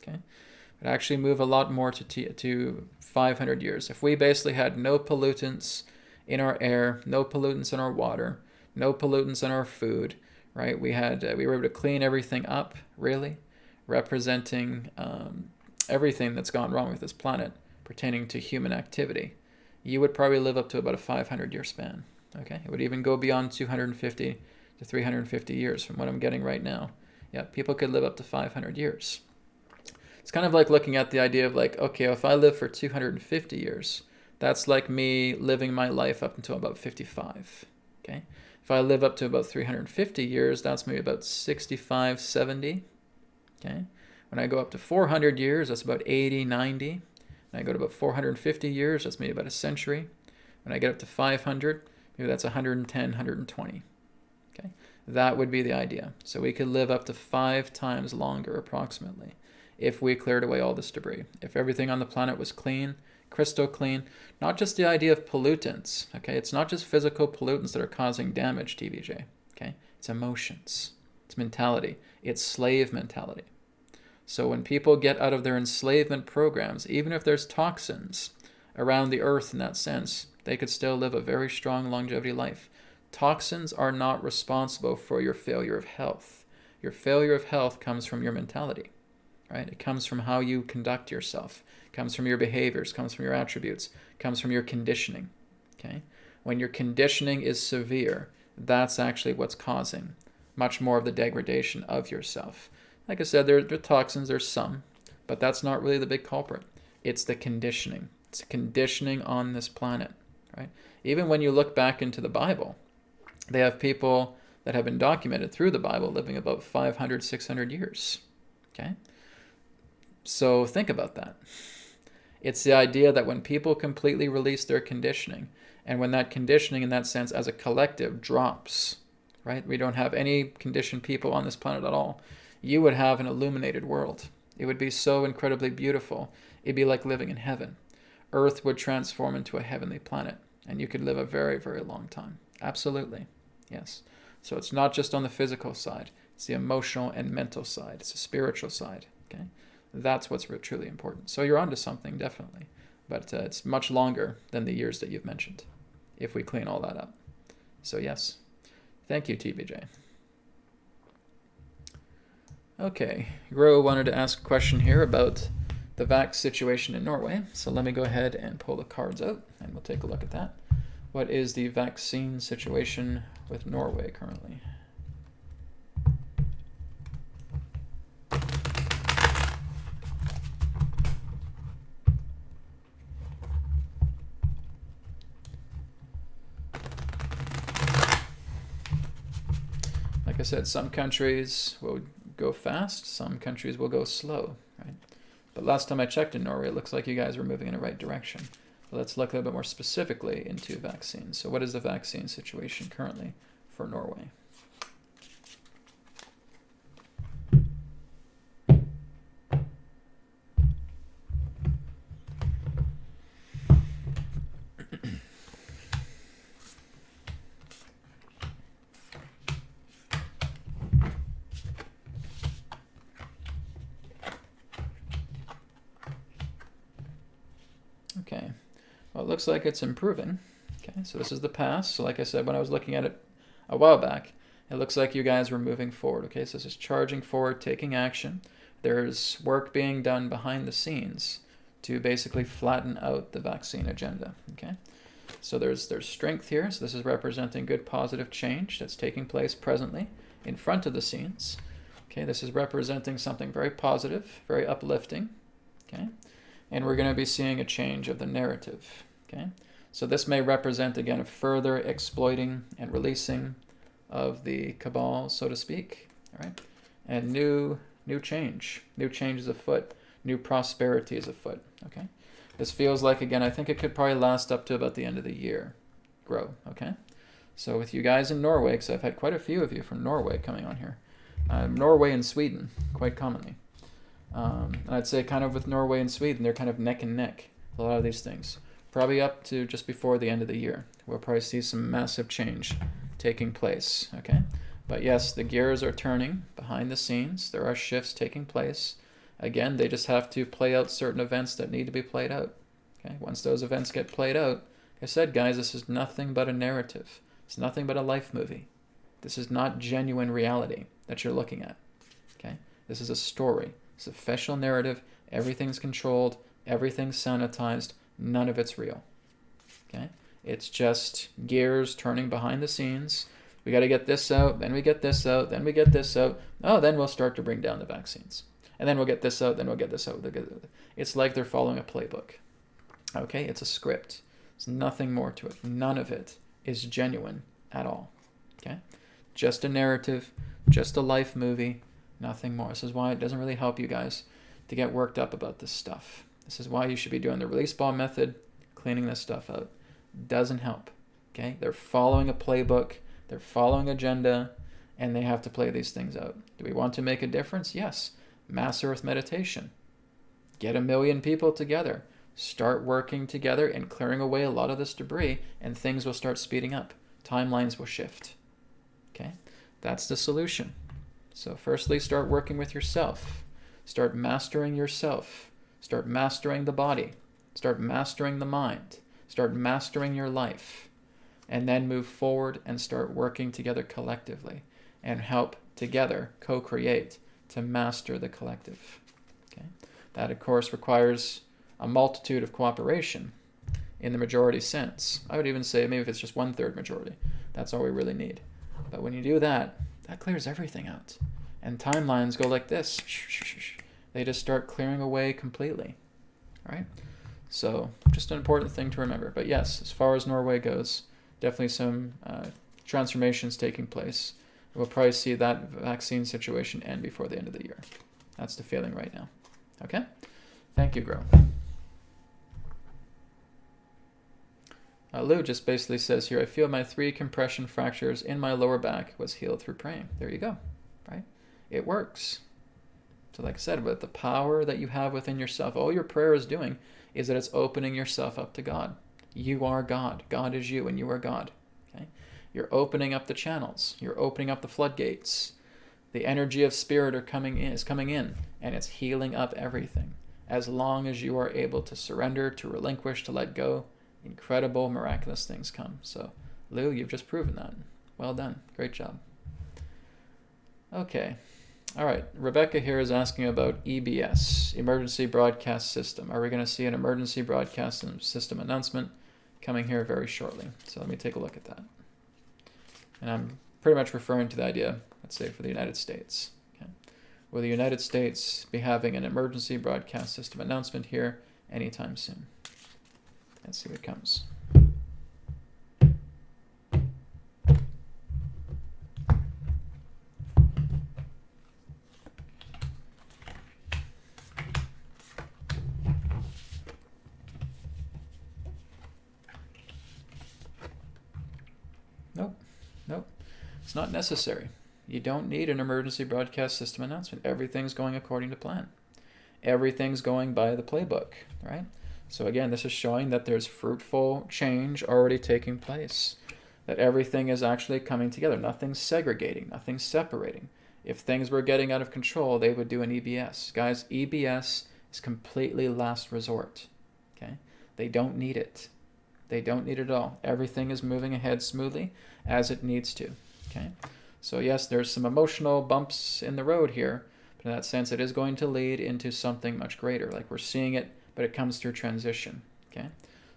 Speaker 1: Okay, it would actually move a lot more to 500 years. If we basically had no pollutants in our air, no pollutants in our water, no pollutants in our food, right? We were able to clean everything up, really, representing everything that's gone wrong with this planet pertaining to human activity. You would probably live up to about a 500-year span. Okay, it would even go beyond 250 to 350 years from what I'm getting right now. Yeah, people could live up to 500 years. It's kind of like looking at the idea of like, okay, if I live for 250 years, that's like me living my life up until about 55. Okay, if I live up to about 350 years, that's maybe about 65, 70. Okay, when I go up to 400 years, that's about 80, 90. When I go to about 450 years, that's maybe about a century. When I get up to 500, maybe that's 110, 120. Okay, that would be the idea. So we could live up to 5 times longer approximately if we cleared away all this debris. If everything on the planet was clean, crystal clean, not just the idea of pollutants, okay? It's not just physical pollutants that are causing damage, TVJ, okay? It's emotions, it's mentality, it's slave mentality. So when people get out of their enslavement programs, even if there's toxins around the earth in that sense, they could still live a very strong longevity life. Toxins are not responsible for your failure of health. Your failure of health comes from your mentality, right? It comes from how you conduct yourself. It comes from your behaviors, comes from your attributes, comes from your conditioning, okay? When your conditioning is severe, that's actually what's causing much more of the degradation of yourself. Like I said, there are toxins, there's some, but that's not really the big culprit. It's the conditioning. It's the conditioning on this planet, right? Even when you look back into the Bible, they have people that have been documented through the Bible living about 500, 600 years, okay? So think about that. It's the idea that when people completely release their conditioning, and when that conditioning in that sense as a collective drops, right? We don't have any conditioned people on this planet at all. You would have an illuminated world. It would be so incredibly beautiful. It'd be like living in heaven. Earth would transform into a heavenly planet, and you could live a very, very long time. Absolutely. Yes. So it's not just on the physical side. It's the emotional and mental side. It's the spiritual side. Okay? That's what's truly important. So you're onto something, definitely. But it's much longer than the years that you've mentioned, if we clean all that up. So yes. Thank you, TBJ. Okay, Gro wanted to ask a question here about the vax situation in Norway. So let me go ahead and pull the cards out and we'll take a look at that. What is the vaccine situation with Norway currently? Like I said, some countries will go fast, some countries will go slow, right? But last time I checked in Norway, it looks like you guys were moving in the right direction. But let's look a little bit more specifically into vaccines. So what is the vaccine situation currently for Norway? Okay, well, it looks like it's improving. Okay, so this is the past. So like I said, when I was looking at it a while back, it looks like you guys were moving forward. Okay, so this is charging forward, taking action. There's work being done behind the scenes to basically flatten out the vaccine agenda. Okay, so there's strength here. So this is representing good positive change that's taking place presently in front of the scenes. Okay, this is representing something very positive, very uplifting. Okay. And we're going to be seeing a change of the narrative. Okay, so this may represent again a further exploiting and releasing of the cabal, so to speak. All right, and new change is afoot, new prosperity is afoot. Okay, this feels like, again, I think it could probably last up to about the end of the year. Grow. Okay, so with you guys in Norway, because I've had quite a few of you from Norway coming on here, Norway and Sweden quite commonly. And I'd say kind of with Norway and Sweden, they're kind of neck and neck, a lot of these things. Probably up to just before the end of the year. We'll probably see some massive change taking place, okay? But yes, the gears are turning behind the scenes. There are shifts taking place. Again, they just have to play out certain events that need to be played out, okay? Once those events get played out, like I said, guys, this is nothing but a narrative. It's nothing but a life movie. This is not genuine reality that you're looking at, okay? This is a story. It's a fictional narrative. Everything's controlled. Everything's sanitized. None of it's real. Okay? It's just gears turning behind the scenes. We got to get this out. Then we get this out. Then we get this out. Oh, then we'll start to bring down the vaccines. And then we'll get this out. Then we'll get this out. It's like they're following a playbook. Okay? It's a script. There's nothing more to it. None of it is genuine at all. Okay? Just a narrative. Just a life movie. Nothing more. This is why it doesn't really help you guys to get worked up about this stuff. This is why you should be doing the release ball method, cleaning this stuff out. Doesn't help. Okay? They're following a playbook, they're following agenda, and they have to play these things out. Do we want to make a difference? Yes. Mass Earth meditation. Get 1 million people together. Start working together and clearing away a lot of this debris, and things will start speeding up. Timelines will shift. Okay? That's the solution. So firstly, start working with yourself. Start mastering yourself. Start mastering the body. Start mastering the mind. Start mastering your life. And then move forward and start working together collectively and help together co-create to master the collective. Okay? That, of course, requires a multitude of cooperation in the majority sense. I would even say maybe if it's just 1/3 majority, that's all we really need. But when you do that, that clears everything out. And timelines go like this. They just start clearing away completely. All right? So just an important thing to remember. But yes, as far as Norway goes, definitely some transformations taking place. We'll probably see that vaccine situation end before the end of the year. That's the feeling right now. Okay? Thank you, Gro. Lou just basically says here, I feel my 3 compression fractures in my lower back was healed through praying. There you go, right? It works. So like I said, with the power that you have within yourself, all your prayer is doing is that it's opening yourself up to God. You are God. God is you, and you are God. Okay? You're opening up the channels. You're opening up the floodgates. The energy of spirit is coming in, and it's healing up everything. As long as you are able to surrender, to relinquish, to let go, incredible, miraculous things come. So, Lou, you've just proven that. Well done. Great job. Okay. All right, Rebecca here is asking about EBS, Emergency Broadcast System. Are we going to see an emergency broadcast system announcement coming here very shortly? So let me take a look at that. And I'm pretty much referring to the idea, let's say, for the United States. Okay. Will the United States be having an emergency broadcast system announcement here anytime soon? Let's see what comes. Nope, it's not necessary. You don't need an emergency broadcast system announcement. Everything's going according to plan. Everything's going by the playbook, right? So again, this is showing that there's fruitful change already taking place, that everything is actually coming together. Nothing's segregating, nothing's separating. If things were getting out of control, they would do an EBS. Guys, EBS is completely last resort, okay? They don't need it. They don't need it at all. Everything is moving ahead smoothly as it needs to, okay? So yes, there's some emotional bumps in the road here, but in that sense, it is going to lead into something much greater. Like we're seeing it, but it comes through transition, okay?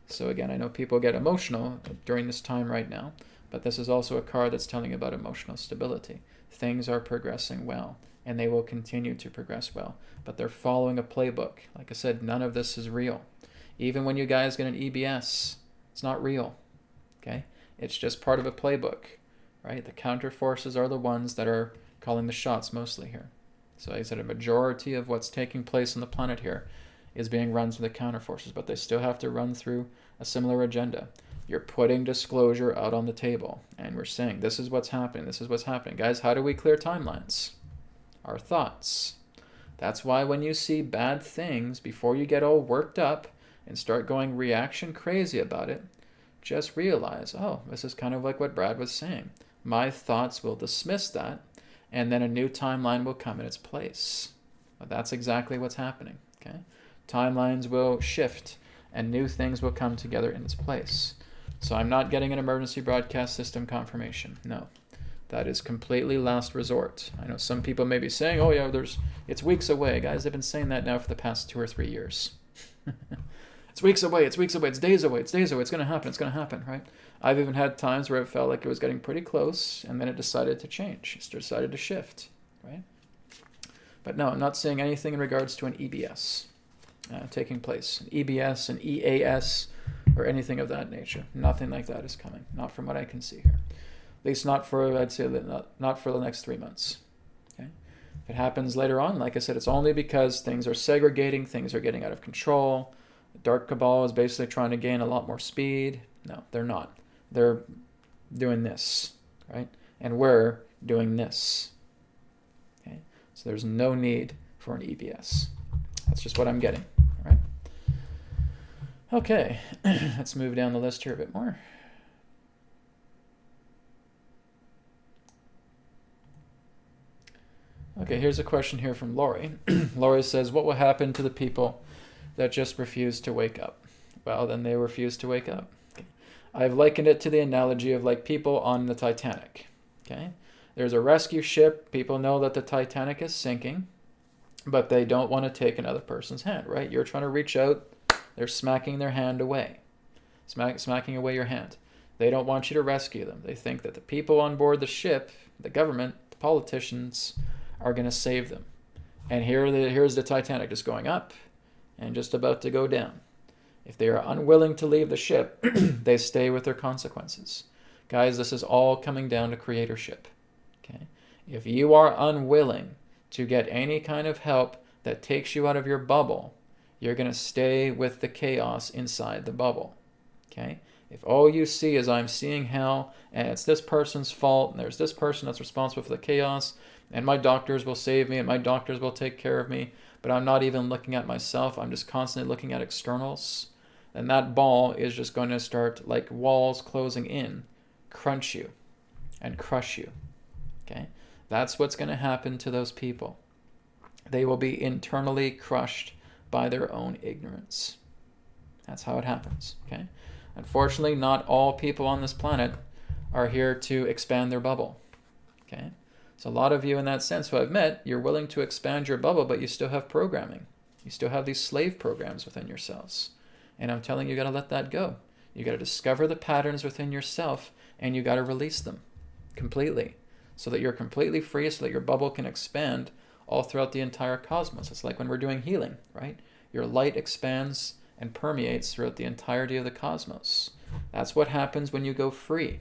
Speaker 1: So again, I know people get emotional during this time right now, but this is also a card that's telling you about emotional stability. Things are progressing well, and they will continue to progress well, but they're following a playbook. Like I said, none of this is real. Even when you guys get an EBS, it's not real, okay? It's just part of a playbook, right? The counter forces are the ones that are calling the shots mostly here. So like I said, a majority of what's taking place on the planet here is being run through the counter forces, but they still have to run through a similar agenda. You're putting disclosure out on the table, and we're saying, this is what's happening, this is what's happening. Guys, how do we clear timelines? Our thoughts. That's why when you see bad things, before you get all worked up and start going reaction crazy about it, just realize, oh, this is kind of like what Brad was saying. My thoughts will dismiss that, and then a new timeline will come in its place. Well, that's exactly what's happening, okay? Timelines will shift, and new things will come together in its place. So I'm not getting an emergency broadcast system confirmation. No, that is completely last resort. I know some people may be saying, oh yeah, it's weeks away. Guys, I've been saying that now for the past 2 or 3 years. It's weeks away, it's weeks away, it's days away, it's days away, it's going to happen, right? I've even had times where it felt like it was getting pretty close, and then it decided to change. It decided to shift, right? But no, I'm not saying anything in regards to an EBS taking place. An EBS, an EAS, or anything of that nature. Nothing like that is coming. Not from what I can see here. At least not for, I'd say, not for the next 3 months. Okay? If it happens later on, like I said, it's only because things are segregating, things are getting out of control. The Dark Cabal is basically trying to gain a lot more speed. No, they're not. They're doing this, right? And we're doing this. Okay? So there's no need for an EBS. That's just what I'm getting, all right? Okay, let's move down the list here a bit more. Okay, here's a question here from Lori. Lori says, what will happen to the people that just refuse to wake up? Well, then they refuse to wake up. Okay. I've likened it to the analogy of like people on the Titanic. Okay, there's a rescue ship. People know that the Titanic is sinking, but they don't want to take another person's hand, right? You're trying to reach out. They're smacking their hand away, smacking away your hand. They don't want you to rescue them. They think that the people on board the ship, the government, the politicians, are going to save them. And here's the Titanic just going up and just about to go down. If they are unwilling to leave the ship, they stay with their consequences. Guys, this is all coming down to creatorship. Okay? If you are unwilling to get any kind of help that takes you out of your bubble, you're going to stay with the chaos inside the bubble. Okay? If all you see is I'm seeing hell, and it's this person's fault, and there's this person that's responsible for the chaos, and my doctors will save me, and my doctors will take care of me, but I'm not even looking at myself, I'm just constantly looking at externals, then that ball is just going to start, like walls closing in, crunch you and crush you. Okay? That's what's going to happen to those people. They will be internally crushed by their own ignorance. That's how it happens. Okay? Unfortunately, not all people on this planet are here to expand their bubble. Okay? So a lot of you in that sense who I've met, you're willing to expand your bubble, but you still have programming. You still have these slave programs within yourselves. And I'm telling you, you got to let that go. You got to discover the patterns within yourself, and you got to release them completely so that you're completely free, so that your bubble can expand all throughout the entire cosmos. It's like when we're doing healing, right? Your light expands and permeates throughout the entirety of the cosmos. That's what happens when you go free.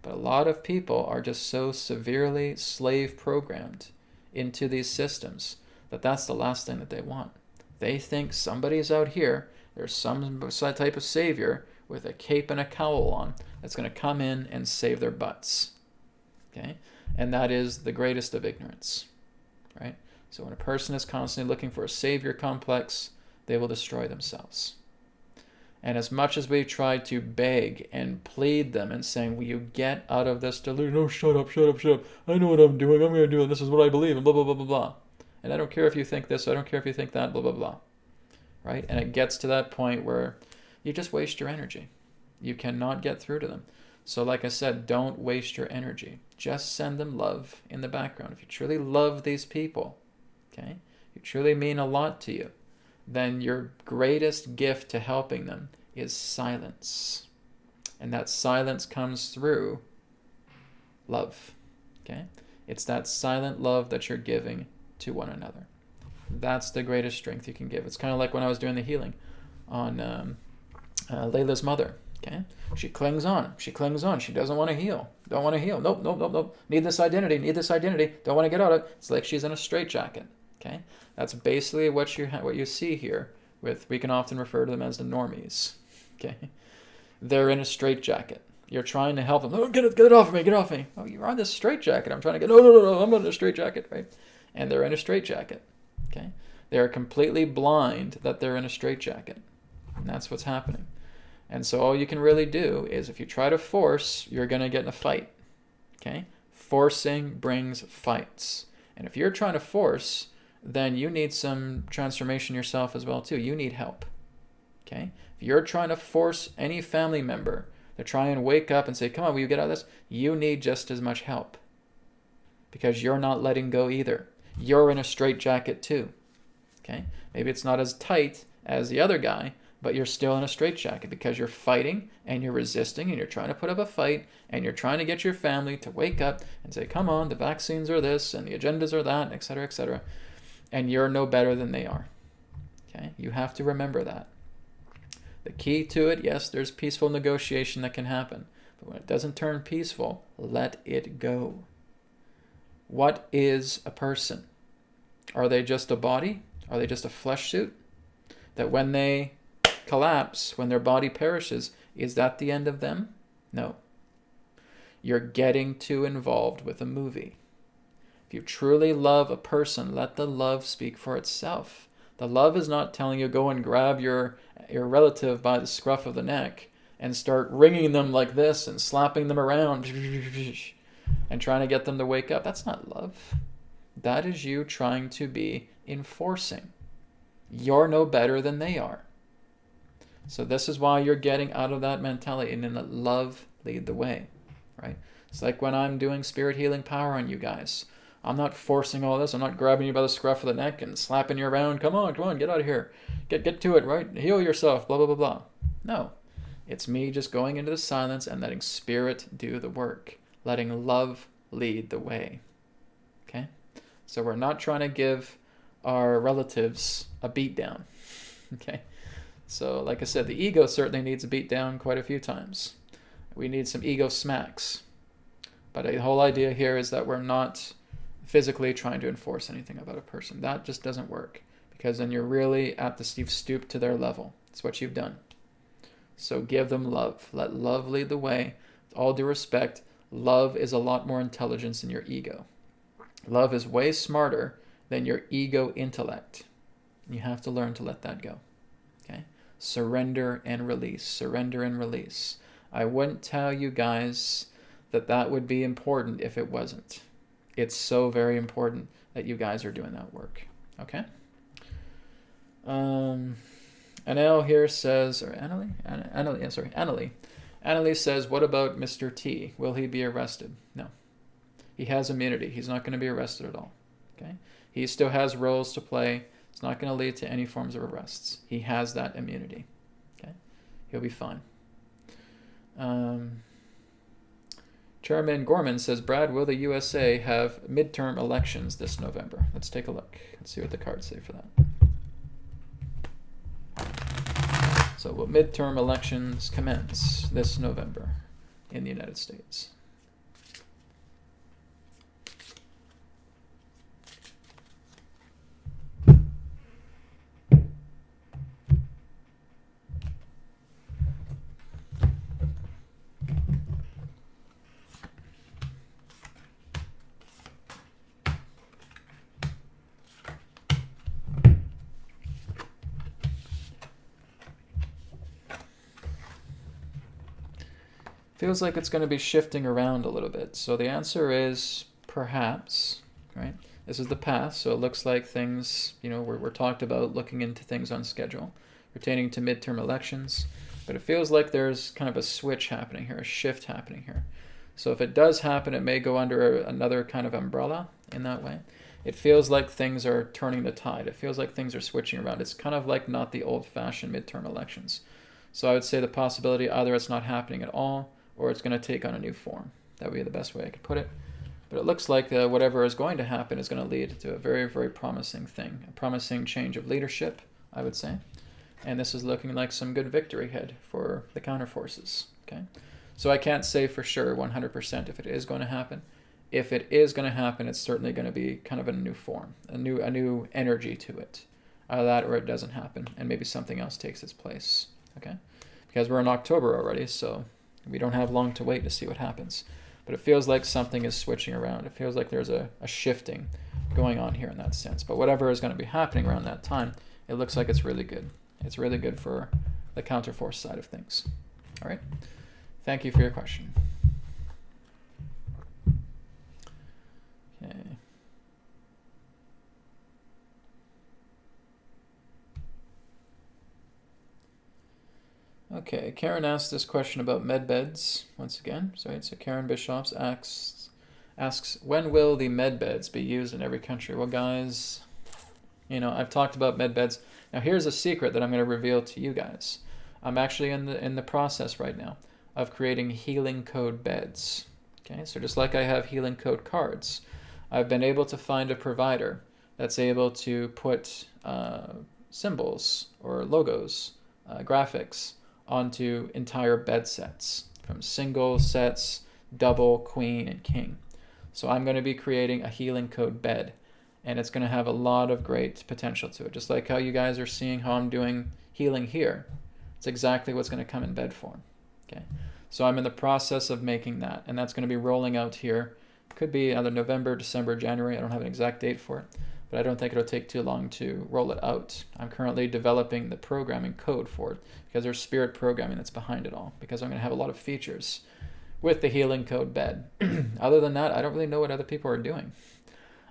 Speaker 1: But a lot of people are just so severely slave programmed into these systems that that's the last thing that they want. They think somebody's out here, there's some type of savior with a cape and a cowl on that's going to come in and save their butts. Okay? And that is the greatest of ignorance. Right? So when a person is constantly looking for a savior complex, they will destroy themselves. And as much as we've tried to beg and plead them and saying, will you get out of this delusion? Oh, shut up. I know what I'm doing. I'm going to do it. This is what I believe, and blah, blah, blah, blah, blah. And I don't care if you think this. I don't care if you think that, blah, blah, blah. Right? And it gets to that point where you just waste your energy. You cannot get through to them. So like I said, don't waste your energy. Just send them love in the background. If you truly love these people, okay, you truly mean a lot to you, then your greatest gift to helping them is silence. And that silence comes through love. Okay? It's that silent love that you're giving to one another. That's the greatest strength you can give. It's kind of like when I was doing the healing on Layla's mother. Okay? She clings on. She doesn't want to heal. Don't want to heal. Nope. Need this identity. Don't want to get out of it. It's like she's in a straitjacket. Okay? That's basically what you see here with, we can often refer to them as the normies. Okay? They're in a straitjacket. You're trying to help them. Oh, get it off of me. Oh, you're on this straitjacket. I'm trying to get, no, I'm not in a straitjacket, right? And they're in a straitjacket. Okay? They're completely blind that they're in a straitjacket. And that's what's happening. And so all you can really do is, if you try to force, you're going to get in a fight. Okay? Forcing brings fights. And if you're trying to force, then you need some transformation yourself as well too. You need help. Okay? If you're trying to force any family member to try and wake up and say, come on, will you get out of this? You need just as much help. Because you're not letting go either. You're in a straitjacket too. Okay? Maybe it's not as tight as the other guy, but you're still in a straitjacket because you're fighting and you're resisting and you're trying to put up a fight and you're trying to get your family to wake up and say, come on, the vaccines are this and the agendas are that, etc., etc. And you're no better than they are. Okay? You have to remember that. The key to it, yes, there's peaceful negotiation that can happen. But when it doesn't turn peaceful, let it go. What is a person? Are they just a body? Are they just a flesh suit? That when they collapse, when their body perishes, is that the end of them? No. You're getting too involved with a movie. If you truly love a person, let the love speak for itself. The love is not telling you go and grab your relative by the scruff of the neck and start wringing them like this and slapping them around and trying to get them to wake up. That's not love. That is you trying to be enforcing. You're no better than they are. So this is why you're getting out of that mentality and then let love lead the way, right? It's like when I'm doing spirit healing power on you guys. I'm not forcing all this. I'm not grabbing you by the scruff of the neck and slapping you around. Come on, get out of here. Get to it, right? Heal yourself, blah, blah, blah, blah. No. It's me just going into the silence and letting spirit do the work. Letting love lead the way. Okay? So we're not trying to give our relatives a beat down. Okay? So like I said, the ego certainly needs a beat down quite a few times. We need some ego smacks. But the whole idea here is that we're not physically trying to enforce anything about a person. That just doesn't work. Because then you're really you've stooped to their level. It's what you've done. So give them love. Let love lead the way. With all due respect, love is a lot more intelligence than your ego. Love is way smarter than your ego intellect. You have to learn to let that go. Okay? Surrender and release. Surrender and release. I wouldn't tell you guys that would be important if it wasn't. It's so very important that you guys are doing that work. Okay? Anel here says, or Annalie says, what about Mr. T? Will he be arrested? No. He has immunity. He's not going to be arrested at all. Okay? He still has roles to play. It's not going to lead to any forms of arrests. He has that immunity. Okay? He'll be fine. Chairman Gorman says, Brad, will the USA have midterm elections this November? Let's take a look. Let's see what the cards say for that. So will midterm elections commence this November in the United States? Feels like it's going to be shifting around a little bit. So the answer is perhaps, right? This is the past, so it looks like things, we're talked about looking into things on schedule pertaining to midterm elections, but it feels like there's kind of a switch happening here, a shift happening here. So if it does happen, it may go under another kind of umbrella in that way. It feels like things are turning the tide. It feels like things are switching around. It's kind of like not the old-fashioned midterm elections. So I would say the possibility either it's not happening at all, or it's going to take on a new form. That would be the best way I could put it. But it looks like whatever is going to happen is going to lead to a very, very promising thing, a promising change of leadership, I would say. And this is looking like some good victory ahead for the counterforces. Okay, so I can't say for sure 100% if it is going to happen. If it is going to happen, it's certainly going to be kind of a new form, a new energy to it. Either that or it doesn't happen, and maybe something else takes its place. Okay, because we're in October already, so we don't have long to wait to see what happens. But it feels like something is switching around. It feels like there's a shifting going on here in that sense. But whatever is going to be happening around that time, it looks like it's really good. It's really good for the counterforce side of things. All right. Thank you for your question. Okay. Okay, Karen asked this question about med beds once again. So Karen Bishops asks, when will the med beds be used in every country? Well, guys, I've talked about med beds. Now, here's a secret that I'm going to reveal to you guys. I'm actually in the process right now of creating healing code beds. Okay, so just like I have healing code cards, I've been able to find a provider that's able to put symbols or logos, graphics, onto entire bed sets, from single sets, double, queen, and king. So I'm going to be creating a healing code bed, and it's going to have a lot of great potential to it. Just like how you guys are seeing how I'm doing healing here, it's exactly what's going to come in bed form. Okay, so I'm in the process of making that, and that's going to be rolling out here. Could be either November, December, January. I don't have an exact date for it, but I don't think it'll take too long to roll it out. I'm currently developing the programming code for it because there's spirit programming that's behind it all, because I'm going to have a lot of features with the healing code bed. Other than that, I don't really know what other people are doing.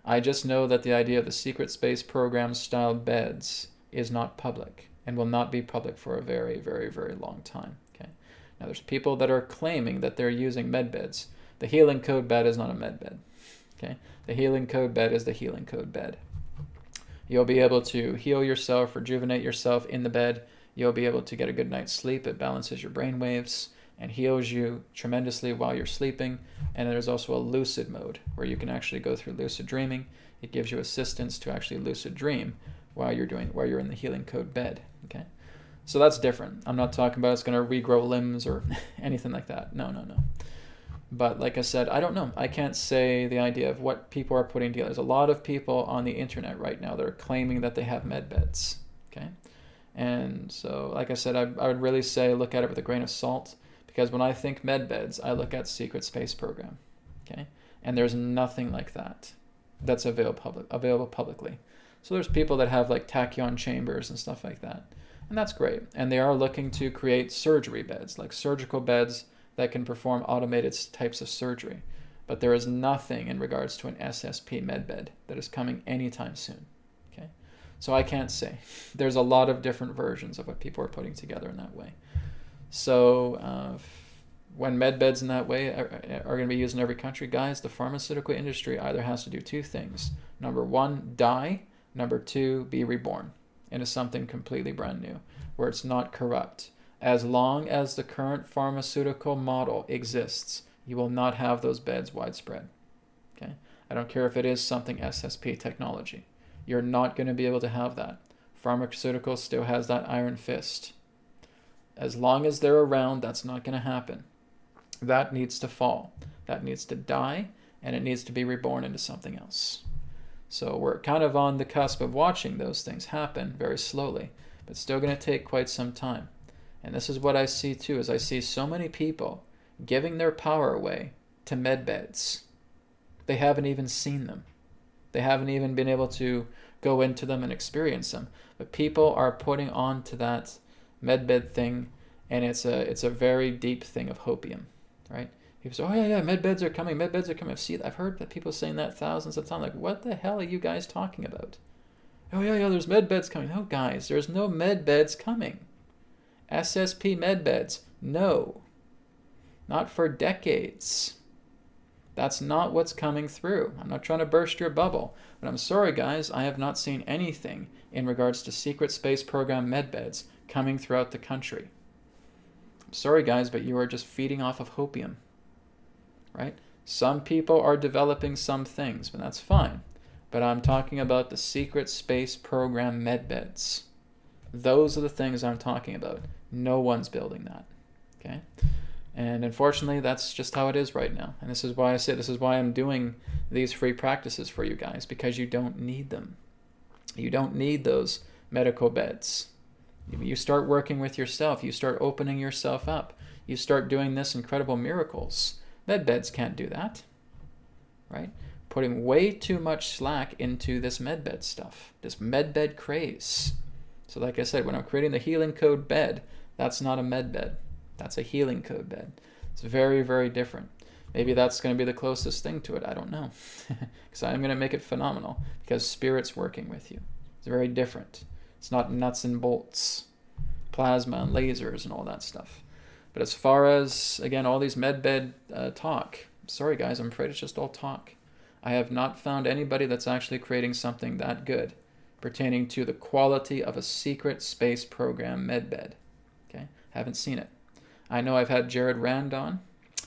Speaker 1: I just know that the idea of the secret space program style beds is not public and will not be public for a very, very, very long time. Okay. Now there's people that are claiming that they're using med beds. The healing code bed is not a med bed. Okay. The healing code bed is the healing code bed. You'll be able to heal yourself, rejuvenate yourself in the bed. You'll be able to get a good night's sleep. It balances your brain waves and heals you tremendously while you're sleeping. And there's also a lucid mode where you can actually go through lucid dreaming. It gives you assistance to actually lucid dream while you're in the healing code bed. Okay, so that's different. I'm not talking about it's going to regrow limbs or anything like that. No. But like I said, I don't know. I can't say the idea of what people are putting together. There's a lot of people on the internet right now that are claiming that they have med beds. Okay, and so like I said, I would really say look at it with a grain of salt, because when I think med beds, I look at secret space program. Okay, and there's nothing like that that's available publicly. So there's people that have like tachyon chambers and stuff like that, and that's great. And they are looking to create surgery beds, like surgical beds that can perform automated types of surgery. But there is nothing in regards to an SSP medbed that is coming anytime soon. Okay, so I can't say. There's a lot of different versions of what people are putting together in that way. So when med beds in that way are going to be used in every country, guys, the pharmaceutical industry either has to do two things. Number one, die. Number two, be reborn into something completely brand new, where it's not corrupt. As long as the current pharmaceutical model exists, you will not have those beds widespread. Okay? I don't care if it is something SSP technology. You're not going to be able to have that. Pharmaceutical still has that iron fist. As long as they're around, that's not going to happen. That needs to fall. That needs to die, and it needs to be reborn into something else. So we're kind of on the cusp of watching those things happen very slowly, but still going to take quite some time. And this is what I see too, is I see so many people giving their power away to med beds. They haven't even seen them. They haven't even been able to go into them and experience them. But people are putting on to that med bed thing, and it's a very deep thing of hopium, right? People say, oh yeah, med beds are coming, med beds are coming. I've heard that people saying that thousands of times. Like, what the hell are you guys talking about? Oh yeah, there's med beds coming. No, guys, there's no med beds coming. SSP med beds, no. Not for decades. That's not what's coming through. I'm not trying to burst your bubble, but I'm sorry, guys, I have not seen anything in regards to secret space program med beds coming throughout the country. I'm sorry, guys, but you are just feeding off of hopium, right? Some people are developing some things, but that's fine. But I'm talking about the secret space program med beds. Those are the things I'm talking about. No one's building that, okay? And unfortunately, that's just how it is right now. And this is why I say, this is why I'm doing these free practices for you guys, because you don't need them. You don't need those medical beds. You start working with yourself. You start opening yourself up. You start doing this incredible miracles. Med beds can't do that, right? Putting way too much slack into this med bed stuff, this med bed craze. So like I said, when I'm creating the healing code bed, that's not a med bed. That's a healing code bed. It's very, very different. Maybe that's going to be the closest thing to it. I don't know. Because I'm going to make it phenomenal. Because Spirit's working with you. It's very different. It's not nuts and bolts, plasma and lasers and all that stuff. But as far as, again, all these med bed talk, sorry guys, I'm afraid it's just all talk. I have not found anybody that's actually creating something that good pertaining to the quality of a secret space program med bed. Okay? Haven't seen it. I know I've had Jared Rand on,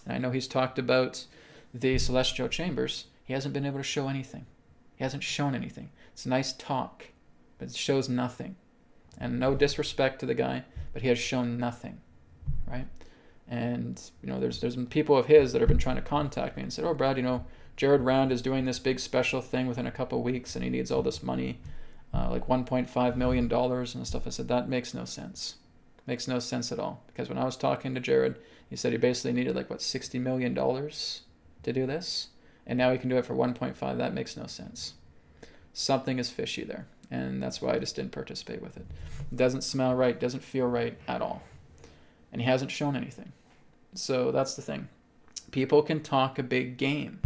Speaker 1: and I know he's talked about the celestial chambers. He hasn't been able to show anything. He hasn't shown anything. It's nice talk, but it shows nothing. And no disrespect to the guy, but he has shown nothing, right? And, there's been people of his that have been trying to contact me and said, oh, Brad, Jared Rand is doing this big special thing within a couple of weeks, and he needs all this money, like $1.5 million and stuff. I said, that makes no sense. Makes no sense at all. Because when I was talking to Jared, he said he basically needed $60 million to do this. And now he can do it for 1.5. That makes no sense. Something is fishy there. And that's why I just didn't participate with it. It doesn't smell right. Doesn't feel right at all. And he hasn't shown anything. So that's the thing. People can talk a big game.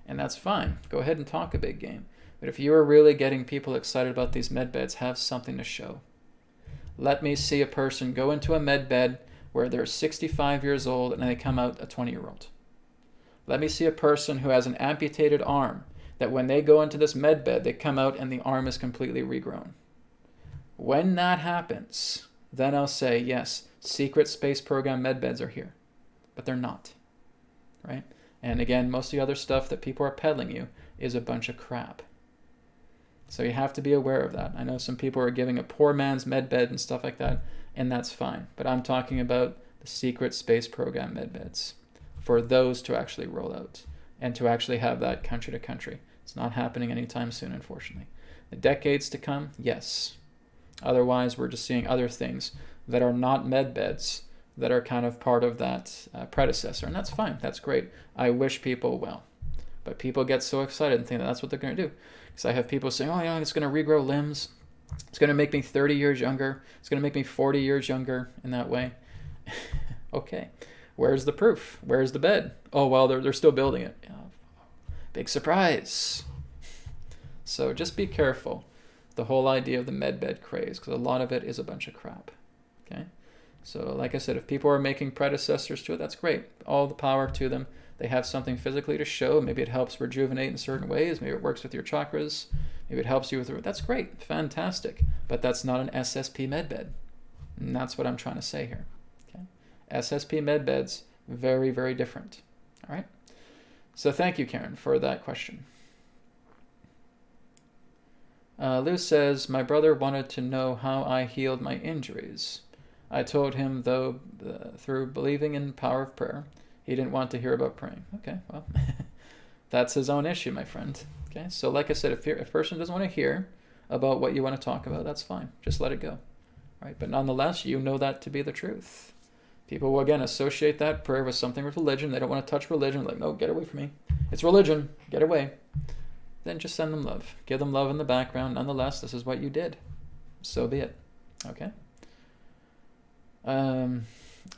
Speaker 1: And that's fine. Go ahead and talk a big game. But if you are really getting people excited about these med beds, have something to show. Let me see a person go into a med bed where they're 65 years old and they come out a 20-year-old. Let me see a person who has an amputated arm that when they go into this med bed, they come out and the arm is completely regrown. When that happens, then I'll say, yes, secret space program med beds are here. But they're not, right? And again, most of the other stuff that people are peddling you is a bunch of crap. So you have to be aware of that. I know some people are giving a poor man's med bed and stuff like that, and that's fine. But I'm talking about the secret space program med beds for those to actually roll out and to actually have that country to country. It's not happening anytime soon, unfortunately. The decades to come, yes. Otherwise, we're just seeing other things that are not med beds that are kind of part of that predecessor, and that's fine. That's great. I wish people well. But people get so excited and think that that's what they're going to do. Because I have people saying, oh, it's going to regrow limbs. It's going to make me 30 years younger. It's going to make me 40 years younger in that way. Okay. Where's the proof? Where's the bed? Oh, well, they're still building it. Big surprise. So just be careful. The whole idea of the med bed craze, because a lot of it is a bunch of crap. Okay? So like I said, if people are making predecessors to it, that's great. All the power to them. They have something physically to show. Maybe it helps rejuvenate in certain ways. Maybe it works with your chakras. Maybe it helps you with... That's great. Fantastic. But that's not an SSP medbed. And that's what I'm trying to say here. Okay? SSP medbeds, very, very different. All right? So thank you, Karen, for that question. Lou says, my brother wanted to know how I healed my injuries. I told him, though, through believing in the power of prayer, he didn't want to hear about praying. Okay, well, that's his own issue, my friend. Okay, so like I said, if a person doesn't want to hear about what you want to talk about, that's fine. Just let it go. Right? But nonetheless, you know that to be the truth. People will, again, associate that prayer with something with religion. They don't want to touch religion. Like, no, get away from me. It's religion. Get away. Then just send them love. Give them love in the background. Nonetheless, this is what you did. So be it. Okay?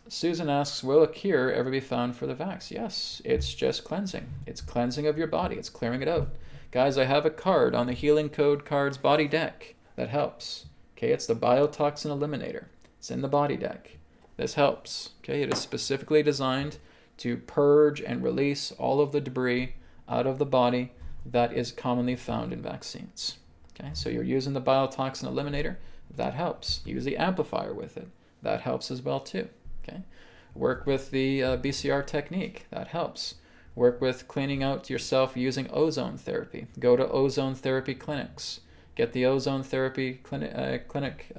Speaker 1: Susan asks, will a cure ever be found for the vax? Yes, it's just cleansing. It's cleansing of your body. It's clearing it out. Guys, I have a card on the Healing Code Cards body deck that helps. Okay, it's the Biotoxin Eliminator. It's in the body deck. This helps. Okay, it is specifically designed to purge and release all of the debris out of the body that is commonly found in vaccines. Okay, so you're using the Biotoxin Eliminator. That helps. Use the amplifier with it. That helps as well too. Okay, work with the BCR technique. That helps. Work with cleaning out yourself using ozone therapy. Go to ozone therapy clinics. Get the ozone therapy clinic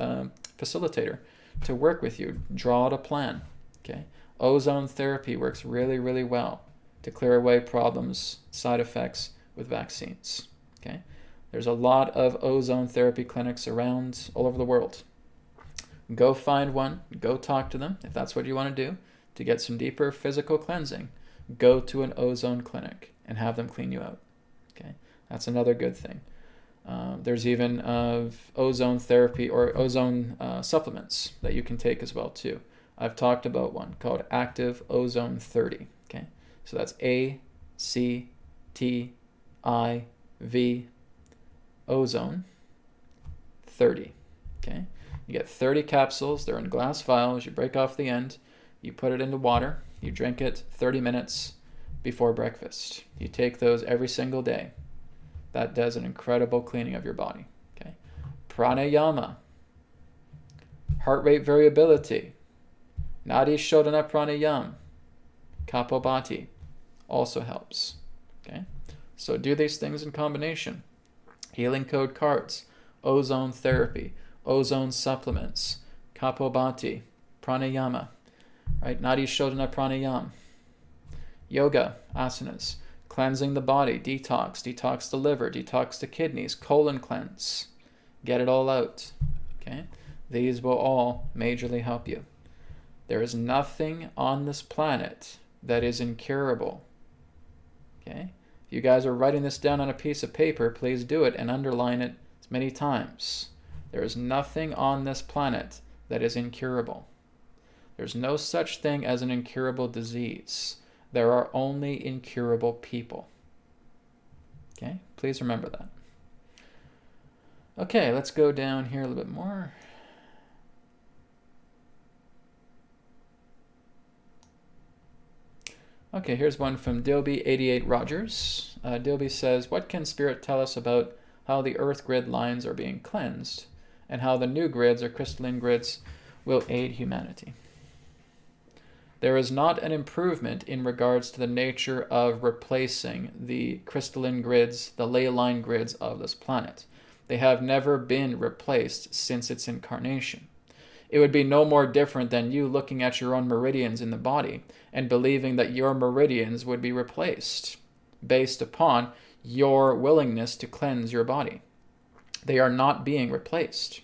Speaker 1: facilitator to work with you. Draw out a plan. Okay, ozone therapy works really, really well to clear away problems, side effects with vaccines. Okay, there's a lot of ozone therapy clinics around all over the world. Go find one, go talk to them if that's what you want to do to get some deeper physical cleansing. Go to an ozone clinic and have them clean you out. Okay, that's another good thing. There's even ozone therapy or ozone supplements that you can take as well too. I've talked about one called Active Ozone 30. Okay, so that's ACTIV ozone 30. Okay. You get 30 capsules. They're in glass vials. You break off the end. You put it into water. You drink it 30 minutes before breakfast. You take those every single day. That does an incredible cleaning of your body. Okay. Pranayama. Heart rate variability. Nadi Shodana Pranayam. Capobati also helps. Okay. So do these things in combination. Healing Code Cards. Ozone therapy. Ozone supplements, Capobati, Pranayama, right? Nadi Shodana Pranayam, yoga, asanas, cleansing the body, detox the liver, detox the kidneys, colon cleanse, get it all out, okay? These will all majorly help you. There is nothing on this planet that is incurable, okay? If you guys are writing this down on a piece of paper, please do it and underline it as many times. There is nothing on this planet that is incurable. There's no such thing as an incurable disease. There are only incurable people. Okay, please remember that. Okay, let's go down here a little bit more. Okay, here's one from Dilby88 Rogers. Dilby says, what can Spirit tell us about how the Earth grid lines are being cleansed and how the new grids or crystalline grids will aid humanity? There is not an improvement in regards to the nature of replacing the crystalline grids, the ley line grids of this planet. They have never been replaced since its incarnation. It would be no more different than you looking at your own meridians in the body and believing that your meridians would be replaced based upon your willingness to cleanse your body. They are not being replaced.